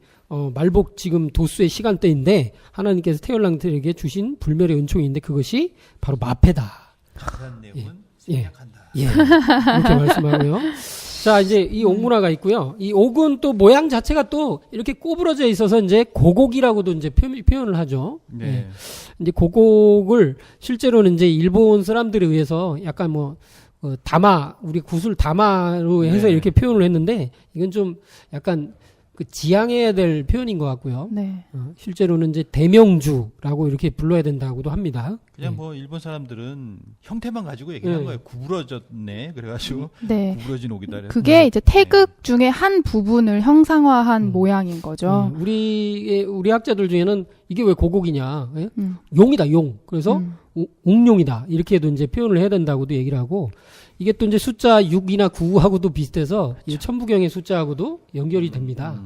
말복 지금 도수의 시간대인데 하나님께서 태열랑들에게 주신 불멸의 은총인데 그것이 바로 마패다. 그런 내용은 예. 생략한다. 예. 이렇게 말씀하고요. 자, 이제 이 옥문화가 있고요. 이 옥은 또 모양 자체가 또 이렇게 꼬부러져 있어서 이제 고곡이라고도 이제 표현을 하죠. 네. 예. 이제 고곡을 실제로는 이제 일본 사람들에 의해서 약간 뭐 다마, 우리 구슬 다마로 해서 네. 이렇게 표현을 했는데 이건 좀 약간 그 지양해야 될 표현인 것 같고요. 네. 실제로는 이제 대명주라고 이렇게 불러야 된다고도 합니다. 그냥 예. 뭐 일본 사람들은 형태만 가지고 얘기한 네. 거예요. 구부러졌네. 그래가지고 네. 구부러진 옥이다. 그래서 그게 이제 태극 중에 한 부분을 형상화한 모양인 거죠. 우리 학자들 중에는 이게 왜 고곡이냐? 예? 음. 용이다, 용. 그래서 음. 옥용이다. 이렇게도 이제 표현을 해야 된다고도 얘기를 하고 이게 또 이제 숫자 6이나 9하고도 비슷해서 이 천부경의 숫자하고도 연결이 됩니다.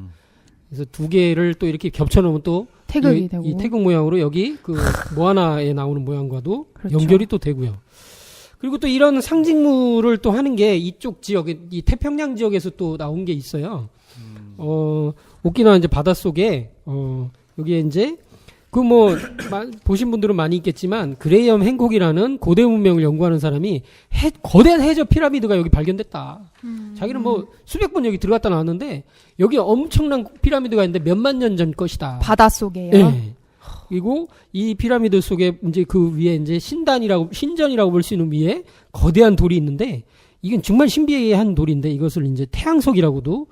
그래서 두 개를 또 이렇게 겹쳐 놓으면 또 태극이 되고. 이 태극 모양으로 여기 그 모아나에 나오는 모양과도 그렇죠. 연결이 또 되고요. 그리고 또 이런 상징물을 또 하는 게 이쪽 지역에 이 태평양 지역에서 또 나온 게 있어요. 오키나와 이제 바닷속에 여기에 이제 그 뭐 보신 분들은 많이 있겠지만 그레이엄 행콕이라는 고대 문명을 연구하는 사람이 거대한 해저 피라미드가 여기 발견됐다. 자기는 뭐 수백 번 여기 들어갔다 나왔는데 여기 엄청난 피라미드가 있는데 몇만 년 전 것이다. 바닷속에요. 예. 그리고 이 피라미드 속에 이제 그 위에 이제 신전이라고 볼 수 있는 위에 거대한 돌이 있는데 이건 정말 신비한 돌인데 이것을 이제 태양석이라고도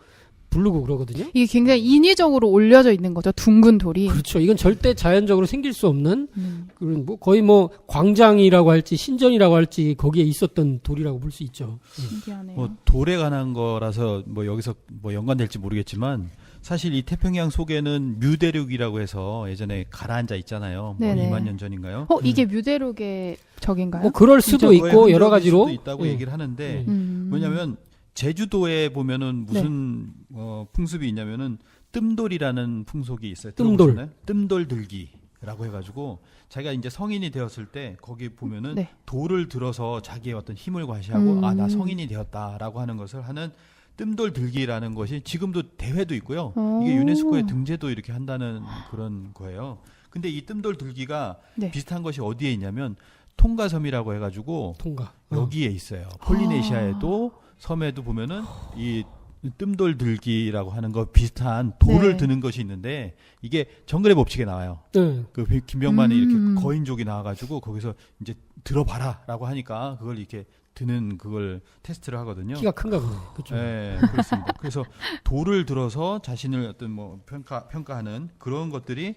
부르고 그러거든요. 이게 굉장히 인위적으로 올려져 있는 거죠. 둥근 돌이. 그렇죠. 이건 절대 자연적으로 생길 수 없는 그런 뭐 거의 뭐 광장이라고 할지 신전이라고 할지 거기에 있었던 돌이라고 볼 수 있죠. 신기하네요. 뭐 돌에 관한 거라서 뭐 여기서 뭐 연관될지 모르겠지만 사실 이 태평양 속에는 뮤대륙이라고 해서 예전에 가라앉아 있잖아요. 뭐 네네. 2만 년 전인가요? 이게 뮤대륙의 적인가요? 뭐 그럴 수도 그거의 있고 흔적일 여러 가지로 수도 있다고 얘기를 하는데 음. 뭐냐면 제주도에 보면은 무슨 풍습이 있냐면은 뜸돌이라는 풍속이 있어요. 뜸돌. 들어보셨나요? 뜸돌 들기라고 해가지고 자기가 이제 성인이 되었을 때 거기 보면은 네. 돌을 들어서 자기의 어떤 힘을 과시하고 아 나 성인이 되었다라고 하는 것을 하는 뜸돌 들기라는 것이 지금도 대회도 있고요. 이게 유네스코에 등재도 이렇게 한다는 그런 거예요. 근데 이 뜸돌 들기가 네. 비슷한 것이 어디에 있냐면 통가섬이라고 해가지고 통과. 여기에 있어요. 폴리네시아에도 섬에도 보면은 이 뜸돌 들기라고 하는 거 비슷한 돌을 네. 드는 것이 있는데 이게 정글의 법칙에 나와요. 네. 그 김병만이 이렇게 거인족이 나와가지고 거기서 이제 들어봐라라고 하니까 그걸 이렇게 드는 그걸 테스트를 하거든요. 키가 큰가 보네. 그렇죠. 네, 그렇습니다. 그래서 돌을 들어서 자신을 어떤 뭐 평가하는 그런 것들이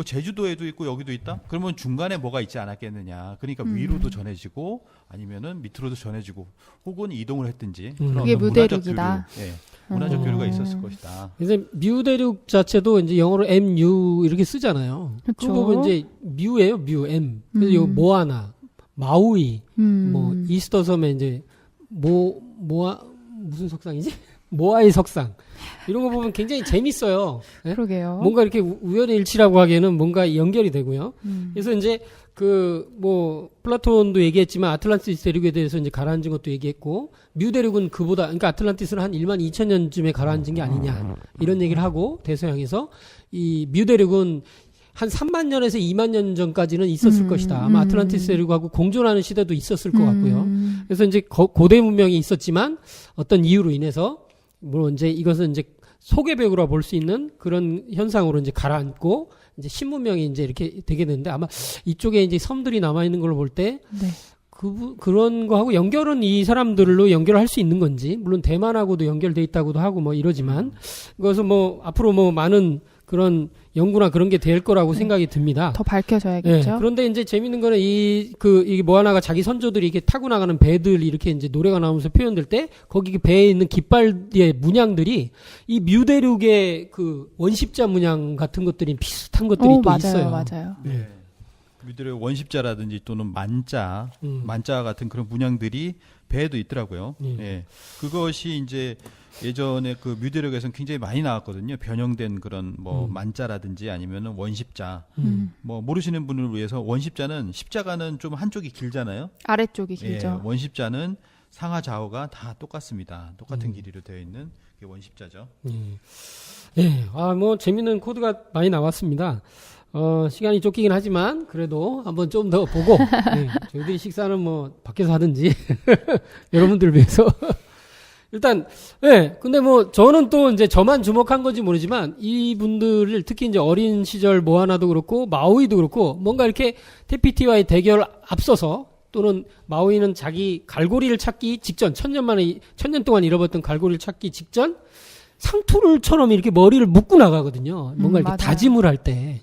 제주도에도 있고 여기도 있다? 그러면 중간에 뭐가 있지 않았겠느냐. 그러니까 위로도 전해지고 아니면은 밑으로도 전해지고 혹은 이동을 했든지 그런 그게 어떤 문화적 무대륙이다. 교류, 문화적 교류가 있었을 것이다. 이제 뮤대륙 자체도 이제 영어로 MU 이렇게 쓰잖아요. 그쵸. 그거 보면 이제 뮤예요, 뮤 M. 그래서 요 모아나, 마우이, 뭐 이스터 섬에 이제 모아 무슨 석상이지? 모아의 석상. 이런 거 보면 굉장히 재밌어요. 네? 그러게요. 뭔가 이렇게 우연의 일치라고 하기에는 뭔가 연결이 되고요. 그래서 이제 플라톤도 얘기했지만 아틀란티스 대륙에 대해서 이제 가라앉은 것도 얘기했고, 뮤 대륙은 그러니까 아틀란티스는 한 1만 2천 년쯤에 가라앉은 게 아니냐, 이런 얘기를 하고, 대서양에서, 이 뮤 대륙은 한 3만 년에서 2만 년 전까지는 있었을 것이다. 아마 아틀란티스 대륙하고 공존하는 시대도 있었을 것 같고요. 그래서 이제 고대 문명이 있었지만, 어떤 이유로 인해서, 물론 이제 이것은 이제 소개벽으로 볼 수 있는 그런 현상으로 이제 가라앉고, 이제 신문명이 이제 이렇게 되게 되는데, 아마 이쪽에 이제 섬들이 남아있는 걸로 볼 때, 네. 그런 거하고 연결은 이 사람들로 연결할 수 있는 건지, 물론 대만하고도 연결돼 있다고도 하고 뭐 이러지만, 그래서 뭐 앞으로 뭐 많은 그런 연구나 그런 게 될 거라고 생각이 듭니다. 더 밝혀져야겠죠. 네, 그런데 이제 재밌는 거는 이게 모아나가 자기 선조들이 이렇게 타고 나가는 배들 이렇게 이제 노래가 나오면서 표현될 때, 거기 배에 있는 깃발의 문양들이 이 뮤대륙의 그 원십자 문양 같은 것들이 비슷한 것들이 또 맞아요, 있어요. 맞아요. 네. 뮤대륙 원십자라든지 또는 만자 같은 그런 문양들이 배에도 있더라고요. 예. 그것이 이제 예전에 그 뮤대륙에서는 굉장히 많이 나왔거든요. 변형된 그런 뭐 만자라든지 아니면은 원십자. 뭐 모르시는 분을 위해서 원십자는 십자가는 좀 한쪽이 길잖아요. 아래쪽이 길죠. 예, 원십자는 상하 좌우가 다 똑같습니다. 똑같은 길이로 되어 있는 게 원십자죠. 예, 뭐 재밌는 코드가 많이 나왔습니다. 시간이 쫓기긴 하지만 그래도 한번 좀 더 보고, 저희들이 식사는 뭐 밖에서 하든지 여러분들을 위해서 일단, 근데 뭐 저는 또 이제 저만 주목한 건지 모르지만 이분들을 특히 이제 어린 시절 모아나도 그렇고 마우이도 그렇고 뭔가 이렇게 테피티와의 대결 앞서서, 또는 마우이는 자기 갈고리를 찾기 직전, 1000년 동안 잃어버렸던 갈고리를 찾기 직전 상투를처럼 이렇게 머리를 묶고 나가거든요. 뭔가 이렇게 맞아요. 다짐을 할 때.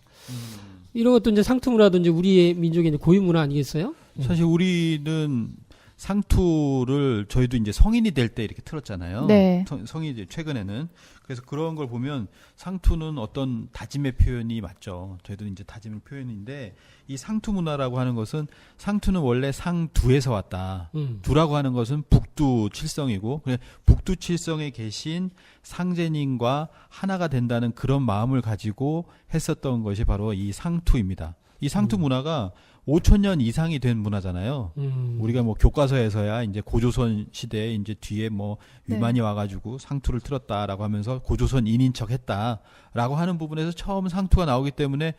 이런 것도 이제 상투문화든지 우리의 민족의 이제 고유 문화 아니겠어요? 사실 우리는 상투를 저희도 이제 성인이 될 때 이렇게 틀었잖아요. 네. 성인이 이제 최근에는. 그래서 그런 걸 보면 상투는 어떤 다짐의 표현이 맞죠. 저희도 이제 다짐의 표현인데, 이 상투 문화라고 하는 것은, 상투는 원래 상두에서 왔다. 두라고 하는 것은 북두 칠성이고, 북두 칠성에 계신 상제님과 하나가 된다는 그런 마음을 가지고 했었던 것이 바로 이 상투입니다. 이 상투 문화가 5,000년 이상이 된 문화잖아요. 우리가 뭐 교과서에서야 이제 고조선 시대에 이제 뒤에 뭐 위만이 와가지고 상투를 틀었다라고 하면서 고조선인인 척 했다라고 하는 부분에서 처음 상투가 나오기 때문에,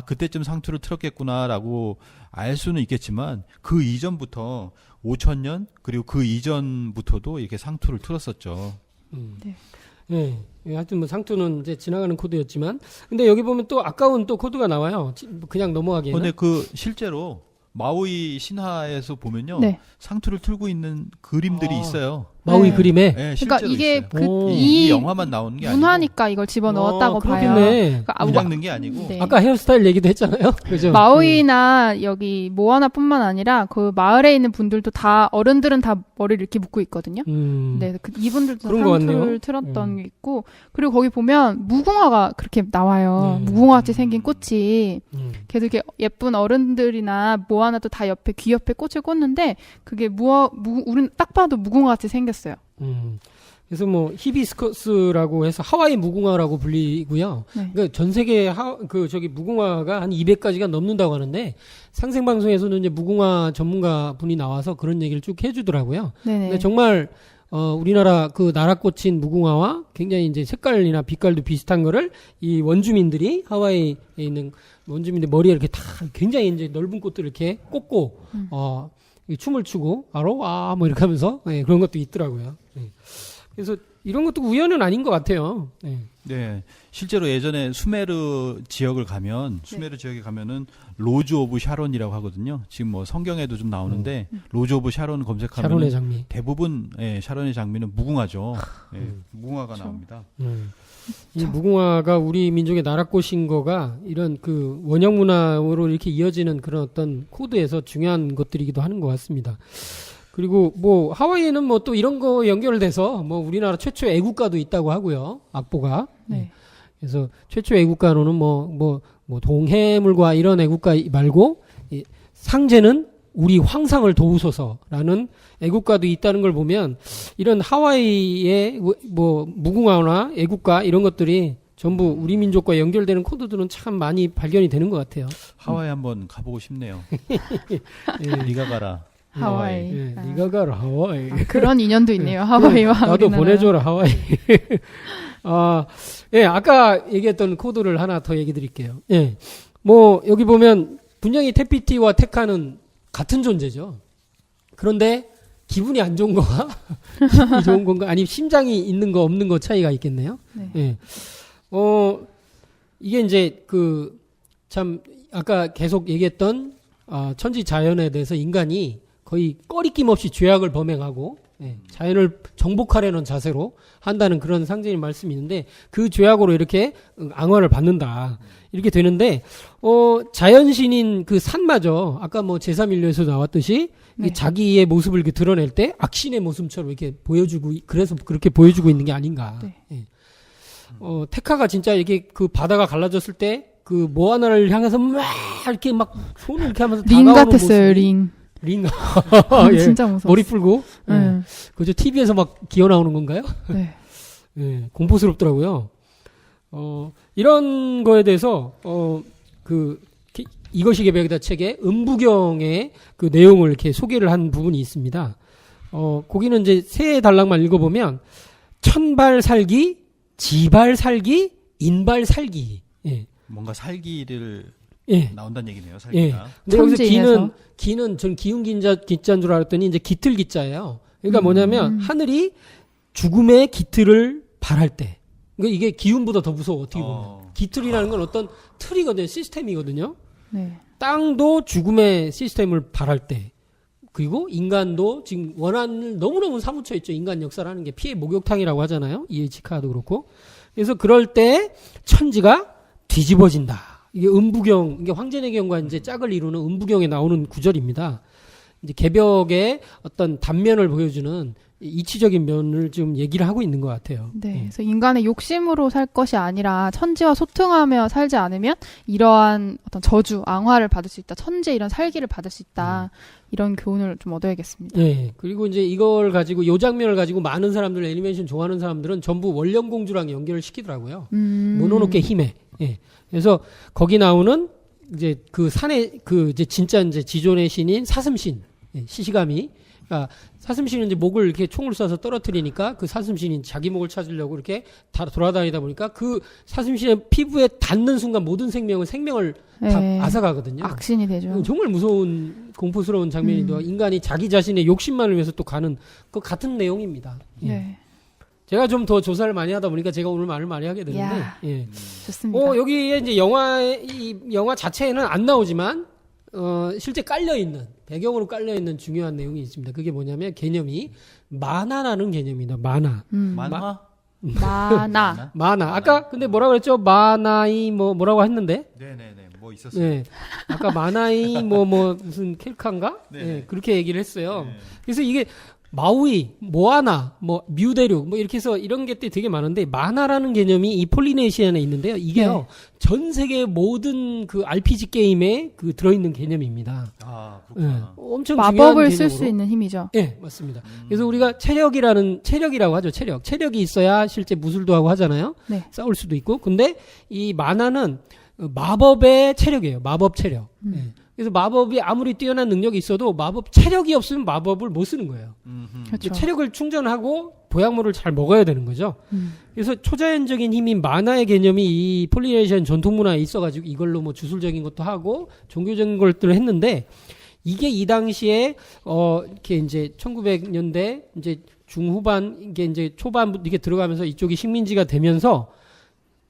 그때쯤 상투를 틀었겠구나라고 알 수는 있겠지만, 그 이전부터 5,000년 그리고 그 이전부터도 이렇게 상투를 틀었었죠. 네. 하여튼 뭐 상투는 이제 지나가는 코드였지만, 근데 여기 보면 또 아까운 또 코드가 나와요. 그냥 넘어가기에는. 근데 그 실제로 마오이 신화에서 보면요, 네. 상투를 틀고 있는 그림들이 있어요. 마우이 네. 그림에. 네, 실제로 그러니까 이게 있어요. 이 이 영화만 나오는 게 아니고 문화니까 이걸 집어 넣었다고 봐요. 그렇겠네. 그러니까 그냥 넣은 게 아니고. 네. 아까 헤어스타일 얘기도 했잖아요. 그죠? 마우이나 여기 모아나뿐만 아니라 그 마을에 있는 분들도 다, 어른들은 다 머리를 이렇게 묶고 있거든요. 네, 이분들도 그런 것 상투를 같네요. 틀었던 게 있고, 그리고 거기 보면 무궁화가 그렇게 나와요. 무궁화같이 생긴 꽃이. 계속 이렇게 예쁜 어른들이나 모아나도 다 옆에 귀 옆에 꽃을 꽂는데, 그게 우린 딱 봐도 무궁화같이 생겼어요. 그래서 뭐 히비스커스라고 해서 하와이 무궁화라고 불리고요. 네. 그러니까 전 세계 무궁화가 한 200가지가 넘는다고 하는데, 상생 방송에서는 이제 무궁화 전문가 분이 나와서 그런 얘기를 쭉 해주더라고요. 네네. 근데 정말 우리나라 그 나라꽃인 무궁화와 굉장히 이제 색깔이나 빛깔도 비슷한 거를 이 원주민들이, 하와이에 있는 원주민들 머리에 이렇게 다 굉장히 이제 넓은 꽃들을 이렇게 꽂고 춤을 추고 뭐 이렇게 하면서 그런 것도 있더라고요. 그래서 이런 것도 우연은 아닌 것 같아요. 네, 실제로 예전에 수메르 지역에 가면은 로즈 오브 샤론이라고 하거든요. 지금 뭐 성경에도 좀 나오는데 로즈 오브 샤론 검색하면 샤론의 장미. 대부분 샤론의 장미는 무궁화죠. 무궁화가 나옵니다. 이 무궁화가 우리 민족의 나라꽃인 거가 이런 그 원형 문화로 이렇게 이어지는 그런 어떤 코드에서 중요한 것들이기도 하는 것 같습니다. 그리고 뭐 하와이에는 뭐 또 이런 거 연결돼서 뭐 우리나라 최초 애국가도 있다고 하고요. 악보가. 네. 그래서 최초 애국가로는 뭐 동해물과 이런 애국가 말고 상제는 우리 황상을 도우소서라는 애국가도 있다는 걸 보면, 이런 하와이의 뭐 무궁화나 애국가 이런 것들이 전부 우리 민족과 연결되는 코드들은 참 많이 발견이 되는 것 같아요. 하와이 한번 가보고 싶네요. 예. 네가 가라. 하와이. 예, 네가 가라 하와이. 그런 인연도 있네요. 하와이와 나도 우리나라. 보내줘라 하와이. 예, 아까 얘기했던 코드를 하나 더 얘기 드릴게요. 예, 뭐 여기 보면 분명히 태피티와 테카는 같은 존재죠. 그런데 기분이 안 좋은 거와 기분이 좋은 건가? 아니 심장이 있는 거 없는 거 차이가 있겠네요. 네. 예, 이게 이제 그 참 아까 계속 얘기했던 천지 자연에 대해서 인간이 거의 꺼리낌 없이 죄악을 범행하고 자연을 정복하려는 자세로 한다는 그런 상징의 말씀이 있는데 그 죄악으로 이렇게 앙화를 받는다 이렇게 되는데 자연신인 그 산마저 아까 뭐 제3인류에서 나왔듯이 네. 자기의 모습을 이렇게 드러낼 때 악신의 모습처럼 이렇게 보여주고 그래서 그렇게 보여주고 있는 게 아닌가. 네. 예. 테카가 진짜 이게 그 바다가 갈라졌을 때 그 모아나를 향해서 막 이렇게 막 손을 이렇게 하면서 링 다가오는 같았어요. 모습이 링. 링. 예. 진짜 무서워. 머리 풀고. 네. 그죠? TV에서 막 기어 나오는 건가요? 네. 예. 공포스럽더라고요. 이런 거에 대해서, 이것이 개벽이다 책에 음부경의 그 내용을 이렇게 소개를 한 부분이 있습니다. 거기는 이제 세 단락만 읽어보면, 천발 살기, 지발 살기, 인발 살기. 예. 뭔가 살기를 예. 나온다는 얘기네요. 예. 살기가. 근데 여기서 천지에서. 기는 전 기운 기자인 줄 알았더니 이제 깃틀 기자예요. 그러니까 뭐냐면 하늘이 죽음의 깃틀을 발할 때. 그러니까 이게 기운보다 더 무서워 어떻게 보면. 깃틀이라는 건 어떤 틀이거든요. 시스템이거든요. 네. 땅도 죽음의 시스템을 발할 때. 그리고 인간도 지금 원한을 너무너무 사무쳐 있죠. 인간 역사라는 게 피해 목욕탕이라고 하잖아요. 이에치카도 그렇고. 그래서 그럴 때 천지가 뒤집어진다. 이게 음부경, 이게 황제내경과 이제 짝을 이루는 음부경에 나오는 구절입니다. 이제 개벽의 어떤 단면을 보여주는 이치적인 면을 좀 얘기를 하고 있는 것 같아요. 네. 그래서 인간의 욕심으로 살 것이 아니라 천지와 소통하며 살지 않으면 이러한 어떤 저주, 앙화를 받을 수 있다. 천지의 이런 살기를 받을 수 있다. 이런 교훈을 좀 얻어야겠습니다. 예. 그리고 이제 이걸 가지고 요 장면을 가지고 많은 사람들 애니메이션 좋아하는 사람들은 전부 원령공주랑 연결을 시키더라고요. 모노노케 히메. 예. 그래서 거기 나오는 이제 그 산에 그 이제 진짜 이제 지존의 신인 사슴신 시시가미. 사슴신은 이제 목을 이렇게 총을 쏴서 떨어뜨리니까 그 사슴신이 자기 목을 찾으려고 이렇게 다 돌아다니다 보니까 그 사슴신의 피부에 닿는 순간 모든 생명을 다 네. 앗아가거든요. 악신이 되죠. 정말 무서운 공포스러운 장면이더 인간이 자기 자신의 욕심만을 위해서 또 가는 그 같은 내용입니다. 예. 네. 제가 좀 더 조사를 많이 하다 보니까 제가 오늘 말을 많이 하게 되는데, 야. 예. 좋습니다. 여기에 이제 이 영화 자체에는 안 나오지만, 실제 깔려있는, 배경으로 깔려있는 중요한 내용이 있습니다. 그게 뭐냐면 개념이 만화라는 개념입니다. 만화. 만화? 만화. 만화. 아까 근데 뭐라고 그랬죠? 만화이 뭐라고 했는데? 네네네. 뭐 있었어요. 네. 아까 만화이 무슨 캘카인가? 네. 네. 그렇게 얘기를 했어요. 네. 그래서 이게 마우이, 모아나, 뮤대륙, 이렇게 해서 이런 게 되게 많은데, 만화라는 개념이 이 폴리네시안에 있는데요. 이게요, 네. 전 세계 모든 그 RPG 게임에 그 들어있는 개념입니다. 아, 예. 그렇구나. 엄청 마법을 중요한 쓸 수 개념으로. 있는 힘이죠. 예, 맞습니다. 그래서 우리가 체력이라고 하죠, 체력. 체력이 있어야 실제 무술도 하고 하잖아요. 네. 싸울 수도 있고. 근데 이 만화는 마법의 체력이에요. 마법 체력. 예. 그래서 마법이 아무리 뛰어난 능력이 있어도 마법 체력이 없으면 마법을 못 쓰는 거예요. 그렇죠. 체력을 충전하고 보약물을 잘 먹어야 되는 거죠. 그래서 초자연적인 힘인 만화의 개념이 이 폴리네시안 전통 문화에 있어가지고 이걸로 뭐 주술적인 것도 하고 종교적인 것들을 했는데 이게 이 당시에 이렇게 이제 1900년대 이제 중후반 이게 이제 초반부터 이게 들어가면서 이쪽이 식민지가 되면서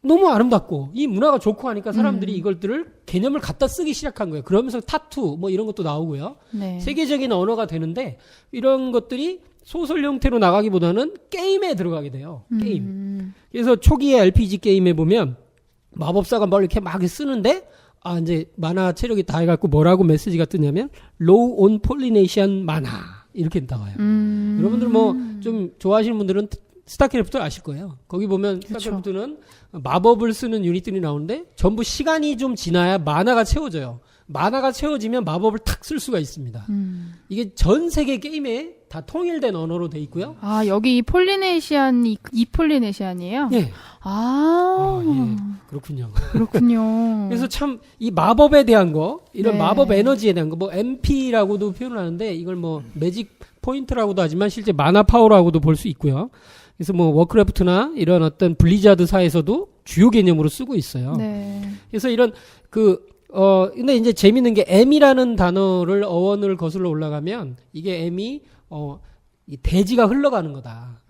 너무 아름답고 이 문화가 좋고 하니까 사람들이 이것들을 개념을 갖다 쓰기 시작한 거예요. 그러면서 타투 이런 것도 나오고요. 네. 세계적인 언어가 되는데 이런 것들이 소설 형태로 나가기보다는 게임에 들어가게 돼요. 게임. 그래서 초기의 RPG 게임에 보면 마법사가 뭘 이렇게 막 쓰는데 이제 만화 체력이 다 해갖고 뭐라고 메시지가 뜨냐면 Low on Polynesian 만화 이렇게 나와요. 여러분들 좀 좋아하시는 분들은 스타크래프트 아실 거예요. 거기 보면 그쵸. 스타크래프트는 마법을 쓰는 유닛들이 나오는데 전부 시간이 좀 지나야 만화가 채워져요. 만화가 채워지면 마법을 탁 쓸 수가 있습니다. 이게 전 세계 게임에 다 통일된 언어로 돼 있고요. 아, 여기 이 폴리네시안이 이 폴리네시안이에요? 예. 아, 그렇군요. 그렇군요. 그래서 참 이 마법에 대한 거, 이런 네. 마법 에너지에 대한 거, 뭐 MP라고도 표현을 하는데 이걸 뭐 매직 포인트라고도 하지만 실제 마나 파워라고도 볼 수 있고요. 그래서 뭐 워크래프트나 이런 어떤 블리자드사에서도 주요 개념으로 쓰고 있어요. 네. 그래서 이런 근데 이제 재밌는 게 M이라는 단어를 어원을 거슬러 올라가면 이게 M이 이 대지가 흘러가는 거다.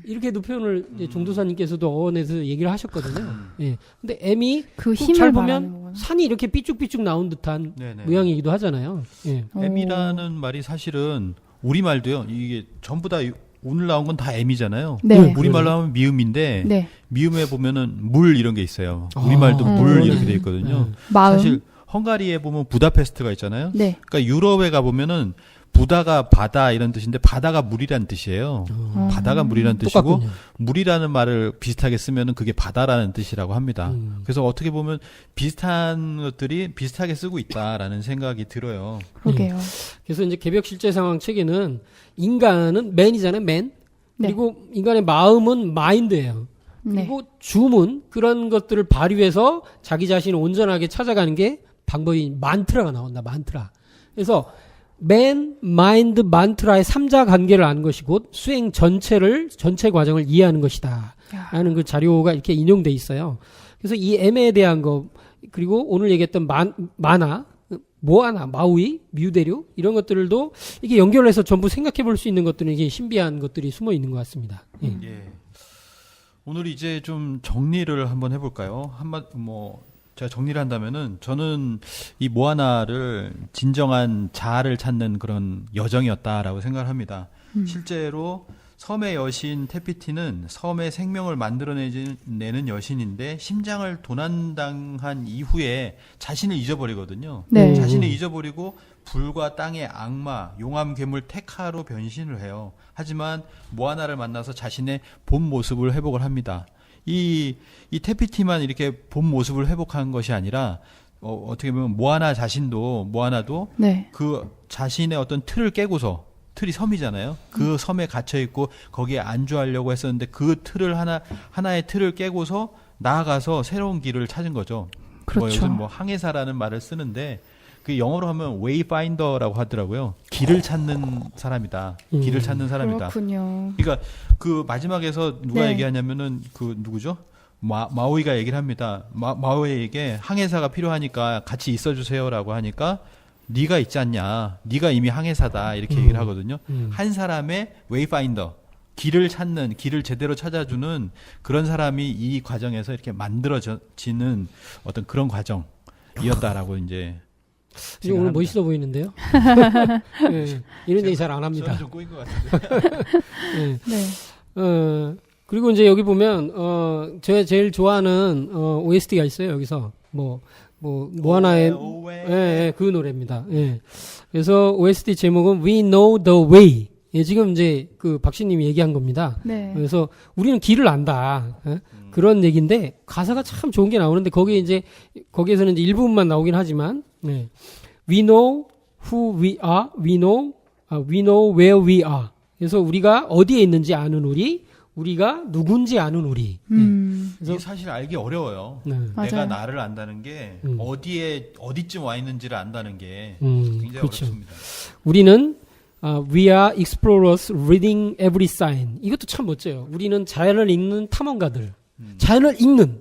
이렇게도 표현을 이제 종도사님께서도 어원에서 얘기를 하셨거든요. 예. 근데 M이 그 잘 힘을 보면 말하는 거구나. 산이 이렇게 삐쭉삐쭉 나온 듯한 네네. 모양이기도 하잖아요. 예. M이라는 말이 사실은 우리말도요. 이게 전부 다 오늘 나온 건 다 M이잖아요. 네. 우리말로 하면 미음인데 네. 미음에 보면은 물 이런 게 있어요. 우리말도 물 그러네. 이렇게 돼 있거든요. 마음. 사실 헝가리에 보면 부다페스트가 있잖아요. 네. 그러니까 유럽에 가 보면은 부다가 바다 이런 뜻인데 바다가 물이란 뜻이에요. 바다가 물이란 뜻이고 똑같군요. 물이라는 말을 비슷하게 쓰면은 그게 바다라는 뜻이라고 합니다. 그래서 어떻게 보면 비슷한 것들이 비슷하게 쓰고 있다라는 생각이 들어요. 그러게요. 그래서 이제 개벽 실제 상황 책에는 인간은 맨이잖아요, 맨. 네. 그리고 인간의 마음은 마인드예요. 네. 그리고 줌은 그런 것들을 발휘해서 자기 자신을 온전하게 찾아가는 게 방법이 만트라가 나온다. 만트라. 그래서 맨, 마인드, 만트라의 3자 관계를 아는 것이 곧 수행 전체 과정을 이해하는 것이다. 라는 그 자료가 이렇게 인용돼 있어요. 그래서 이 M에 대한 거, 그리고 오늘 얘기했던 마나, 모아나, 마우이, 뮤대류, 이런 것들도 이게 연결해서 전부 생각해 볼 수 있는 것들은 이게 신비한 것들이 숨어 있는 것 같습니다. 예. 예. 오늘 이제 좀 정리를 한번 해볼까요? 제가 정리를 한다면은 저는 이 모아나를 진정한 자아를 찾는 그런 여정이었다라고 생각을 합니다. 실제로 섬의 여신 테피티는 섬의 생명을 만들어내는 여신인데 심장을 도난당한 이후에 자신을 잊어버리거든요. 네. 자신을 잊어버리고 불과 땅의 악마, 용암 괴물 테카로 변신을 해요. 하지만 모아나를 만나서 자신의 본 모습을 회복을 합니다. 이 테피티만 이렇게 본 모습을 회복한 것이 아니라 어떻게 보면 모아나도 네. 그 자신의 어떤 틀을 깨고서 틀이 섬이잖아요. 그 섬에 갇혀 있고 거기에 안주하려고 했었는데 그 틀을 하나의 틀을 깨고서 나아가서 새로운 길을 찾은 거죠. 그렇죠. 요즘 항해사라는 말을 쓰는데 그 영어로 하면 웨이파인더라고 하더라고요. 길을 찾는 사람이다. 길을 찾는 사람이다. 그렇군요. 그러니까 그 마지막에서 누가 네. 얘기하냐면은 그 누구죠? 마오이가 얘기를 합니다. 마오이에게 항해사가 필요하니까 같이 있어주세요라고 하니까 네가 있지 않냐? 네가 이미 항해사다 이렇게 얘기를 하거든요. 한 사람의 웨이파인더, 길을 제대로 찾아주는 그런 사람이 이 과정에서 이렇게 만들어지는 어떤 그런 과정이었다라고 이제. 오늘 멋있어 보이는데요? 예, 이런 얘기 잘 안 합니다. 저는 좀 꼬인 것 같은데. 예. 네. 그리고 이제 여기 보면, 제가 제일 좋아하는, OST가 있어요, 여기서. 모아나의, 그 노래입니다. 예. 그래서 OST 제목은 We Know the Way. 예, 지금 이제 그 박씨님이 얘기한 겁니다. 네. 그래서 우리는 길을 안다. 예? 그런 얘기인데 가사가 참 좋은 게 나오는데 거기에서는 이제 일부분만 나오긴 하지만, 네. We know who we are. We know where we are. 그래서 우리가 어디에 있는지 아는 우리가 누군지 아는 우리. 이게 사실 알기 어려워요. 네. 맞아요. 내가 나를 안다는 게 어디쯤 와 있는지를 안다는 게 굉장히 그렇죠. 어렵습니다. 우리는 we are explorers reading every sign. 이것도 참 멋져요. 우리는 자연을 읽는 탐험가들. 자연을 읽는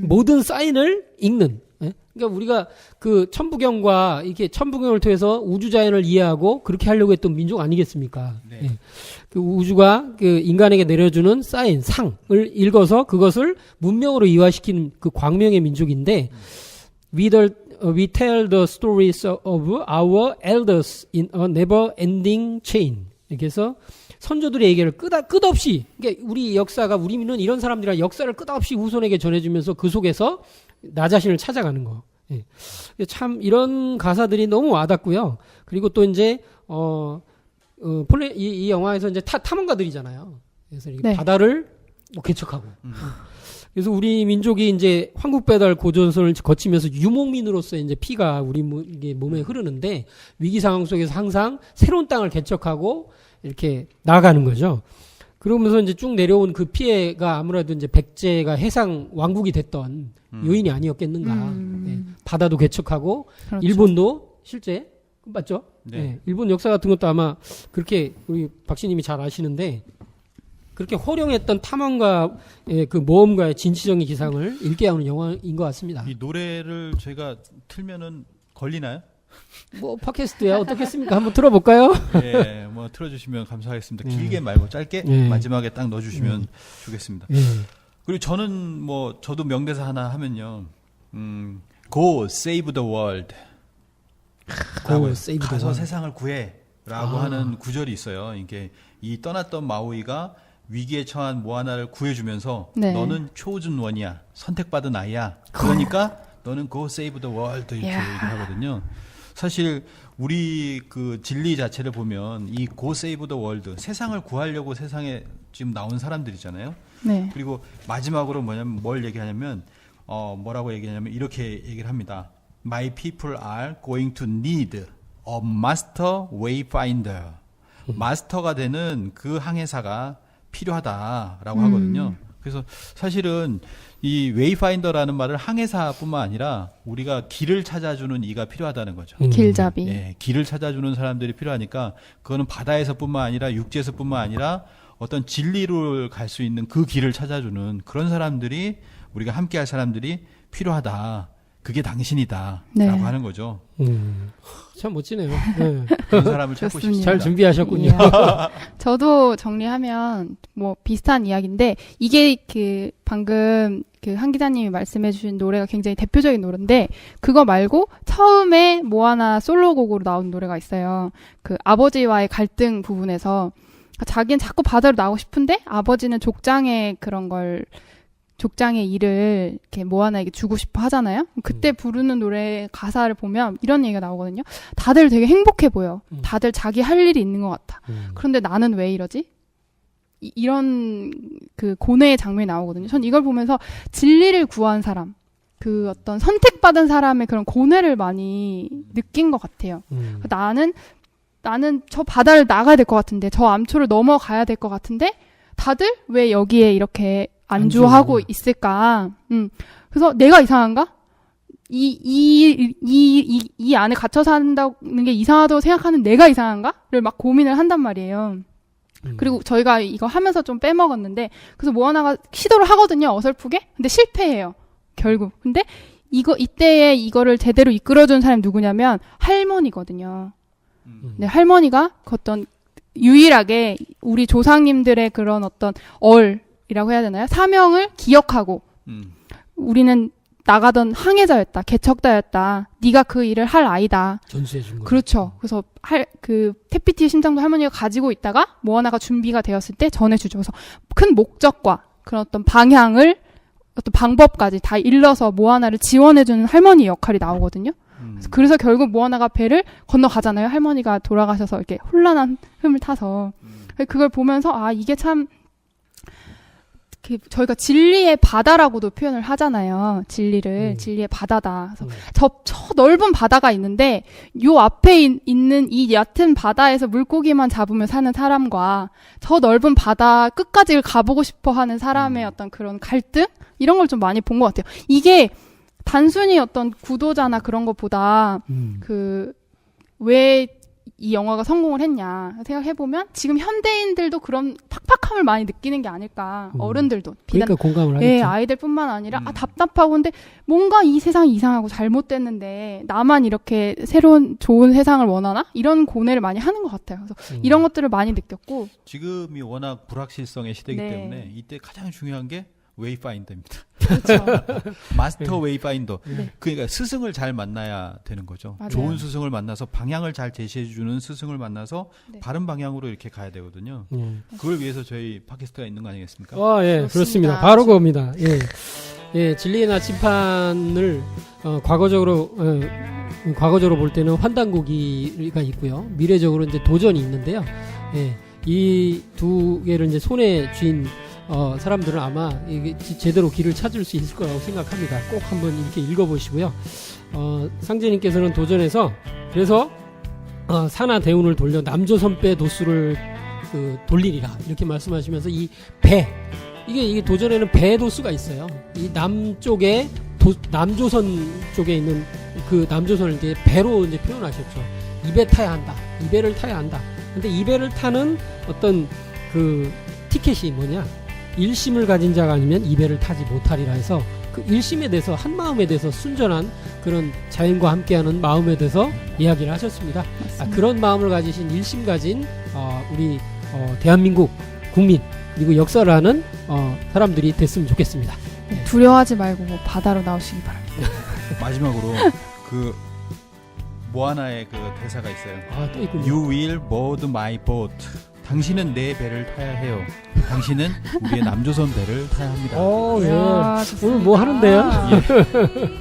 모든 사인을 읽는. 예? 그러니까 우리가 그 천부경과 이렇게 천부경을 통해서 우주 자연을 이해하고 그렇게 하려고 했던 민족 아니겠습니까? 네. 예. 그 우주가 그 인간에게 내려주는 사인, 상을 읽어서 그것을 문명으로 이화시킨 그 광명의 민족인데 we tell the stories of our elders in a never-ending chain. 그래서 선조들의 얘기를 끝없이, 그러니까 우리 역사가, 우리는 이런 사람들이랑 역사를 끝없이 후손에게 전해주면서 그 속에서 나 자신을 찾아가는 거. 예. 참 이런 가사들이 너무 와닿고요. 그리고 또 이제 이 영화에서 이제 탐험가들이잖아요. 그래서 이렇게 네. 바다를 개척하고. 그래서 우리 민족이 이제 황국 배달 고전선을 거치면서 유목민으로서 이제 피가 우리 이게 몸에 흐르는데 위기 상황 속에서 항상 새로운 땅을 개척하고 이렇게 나아가는 거죠. 그러면서 이제 쭉 내려온 그 피해가 아무래도 이제 백제가 해상 왕국이 됐던 요인이 아니었겠는가. 네. 바다도 개척하고 그렇죠. 일본도 실제 맞죠? 네. 네. 일본 역사 같은 것도 아마 그렇게 우리 박씨님이 잘 아시는데 그렇게 호령했던 탐험가 그 모험가의 진취적인 기상을 일깨우는 영화인 것 같습니다. 이 노래를 제가 틀면은 걸리나요? 뭐 팟캐스트야 어떻겠습니까? 한번 들어볼까요? 예, 뭐 틀어주시면 감사하겠습니다. 네. 길게 말고 짧게 네. 마지막에 딱 넣어주시면 좋겠습니다. 예. 그리고 저는 뭐 저도 명대사 하나 하면요, Go save the world. Go save the 가서 world. 세상을 구해라고 하는 구절이 있어요. 이게 이 떠났던 마우이가 위기에 처한 모아나를 구해주면서 네. 너는 chosen one이야, 선택받은 아이야. 그러니까 너는 go save the world 이렇게 이야. 얘기하거든요. 사실 우리 그 진리 자체를 보면 이 go save the world, 세상을 구하려고 세상에 지금 나온 사람들이잖아요. 네. 그리고 마지막으로 뭐냐면 뭘 얘기하냐면 뭐라고 얘기하냐면 이렇게 얘기를 합니다. My people are going to need a master wayfinder. 마스터가 되는 그 항해사가 필요하다라고 하거든요. 그래서 사실은 이 웨이파인더라는 말을 항해사뿐만 아니라 우리가 길을 찾아주는 이가 필요하다는 거죠. 길잡이. 예, 길을 찾아주는 사람들이 필요하니까 그거는 바다에서뿐만 아니라 육지에서뿐만 아니라 어떤 진리로 갈 수 있는 그 길을 찾아주는 그런 사람들이 우리가 함께할 사람들이 필요하다. 그게 당신이다라고 네. 하는 거죠. 참 멋지네요. 네. 그런 사람을 찾고 좋습니다. 싶습니다. 잘 준비하셨군요. 이야. 저도 정리하면 뭐 비슷한 이야기인데 이게 그 방금 그 한 기자님이 말씀해주신 노래가 굉장히 대표적인 노래인데 그거 말고 처음에 모아나 솔로곡으로 나온 노래가 있어요. 그 아버지와의 갈등 부분에서 자기는 자꾸 바다로 나오고 싶은데 아버지는 족장의 그런 걸 족장의 일을 이렇게 모아나에게 주고 싶어 하잖아요. 그때 부르는 노래 가사를 보면 이런 얘기가 나오거든요. 다들 되게 행복해 보여. 다들 자기 할 일이 있는 것 같아. 그런데 나는 왜 이러지? 이런 그 고뇌의 장면이 나오거든요. 전 이걸 보면서 진리를 구한 사람, 그 어떤 선택받은 사람의 그런 고뇌를 많이 느낀 것 같아요. 나는 저 바다를 나가야 될 것 같은데, 저 암초를 넘어가야 될 것 같은데, 다들 왜 여기에 이렇게 안주하고 있을까? 그래서 내가 이상한가? 이 안에 갇혀 산다는 게 이상하다고 생각하는 내가 이상한가?를 막 고민을 한단 말이에요. 그리고 저희가 이거 하면서 좀 빼먹었는데, 그래서 모아나가 시도를 하거든요, 어설프게. 근데 실패해요, 결국. 근데 이때에 이거를 제대로 이끌어준 사람이 누구냐면 할머니거든요. 네, 할머니가 어떤 유일하게 우리 조상님들의 그런 어떤 이라고 해야 되나요? 사명을 기억하고 우리는 나가던 항해자였다, 개척자였다. 네가 그 일을 할 아이다. 전수해 준 거예요. 그렇죠. 그래서 태피티의 심장도 할머니가 가지고 있다가 모아나가 준비가 되었을 때 전해주죠. 그래서 큰 목적과 그런 어떤 방향을 어떤 방법까지 다 일러서 모아나를 지원해주는 할머니 역할이 나오거든요. 그래서 결국 모아나가 배를 건너가잖아요. 할머니가 돌아가셔서 이렇게 혼란한 흠을 타서 그걸 보면서 이게 참 저희가 진리의 바다라고도 표현을 하잖아요. 진리의 바다다. 그래서 저 넓은 바다가 있는데 요 앞에 있는 이 얕은 바다에서 물고기만 잡으며 사는 사람과 저 넓은 바다 끝까지 가보고 싶어 하는 사람의 어떤 그런 갈등? 이런 걸 좀 많이 본 것 같아요. 이게 단순히 어떤 구도자나 그런 것보다 왜 이 영화가 성공을 했냐 생각해보면 지금 현대인들도 그런 팍팍함을 많이 느끼는 게 아닐까. 어른들도. 그러니까 공감을 하겠죠. 예, 아이들뿐만 아니라 답답하고 근데 뭔가 이 세상이 이상하고 잘못됐는데 나만 이렇게 새로운 좋은 세상을 원하나? 이런 고뇌를 많이 하는 것 같아요. 그래서 이런 것들을 많이 느꼈고 지금이 워낙 불확실성의 시대이기 네. 때문에 이때 가장 중요한 게 웨이파인더입니다. 그렇죠. 마스터 웨이파인더. 네. 그러니까 스승을 잘 만나야 되는 거죠. 맞아요. 좋은 스승을 만나서 방향을 잘 제시해주는 스승을 만나서 네. 바른 방향으로 이렇게 가야 되거든요. 그걸 위해서 저희 팟캐스트가 있는 거 아니겠습니까? 예, 그렇습니다. 바로 그겁니다. 예, 진리의 나침판을 과거적으로 볼 때는 환단고기가 있고요. 미래적으로 이제 도전이 있는데요. 예, 이 두 개를 이제 손에 쥔 사람들은 아마 이게 제대로 길을 찾을 수 있을 거라고 생각합니다. 꼭 한번 이렇게 읽어보시고요. 상제님께서는 도전해서 그래서 산하 대운을 돌려 남조선배 도수를 돌리리라 이렇게 말씀하시면서 이 배 이게 도전에는 배 도수가 있어요. 이 남쪽에 남조선 쪽에 있는 그 남조선을 이제 배로 이제 표현하셨죠. 이 배 타야 한다. 이 배를 타야 한다. 근데 이 배를 타는 어떤 그 티켓이 뭐냐? 일심을 가진 자가 아니면 이 배를 타지 못하리라 해서 그 일심에 대해서 한 마음에 대해서 순전한 그런 자연과 함께하는 마음에 대해서 이야기를 하셨습니다. 그런 마음을 가지신 일심 가진 우리 대한민국 국민 그리고 역사를 하는 사람들이 됐으면 좋겠습니다. 두려워하지 말고 뭐 바다로 나오시기 바랍니다. 마지막으로 그 모아나의 그 대사가 있어요. 또 있군요. You will board my boat. 당신은 내 배를 타야 해요. 당신은 우리의 남조선 배를 타야 합니다. 예. 이야, 좋습니다. 오늘 뭐 하는데요?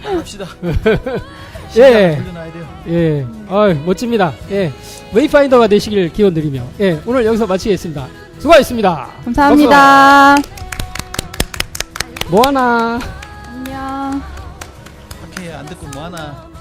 갑시다. 예. 돌려놔야 돼요. 예. 멋집니다. 예. 웨이파인더가 되시길 기원드리며 예. 오늘 여기서 마치겠습니다. 수고하셨습니다. 감사합니다. 뭐하나? 안녕. 오케이 안 듣고 뭐 하나.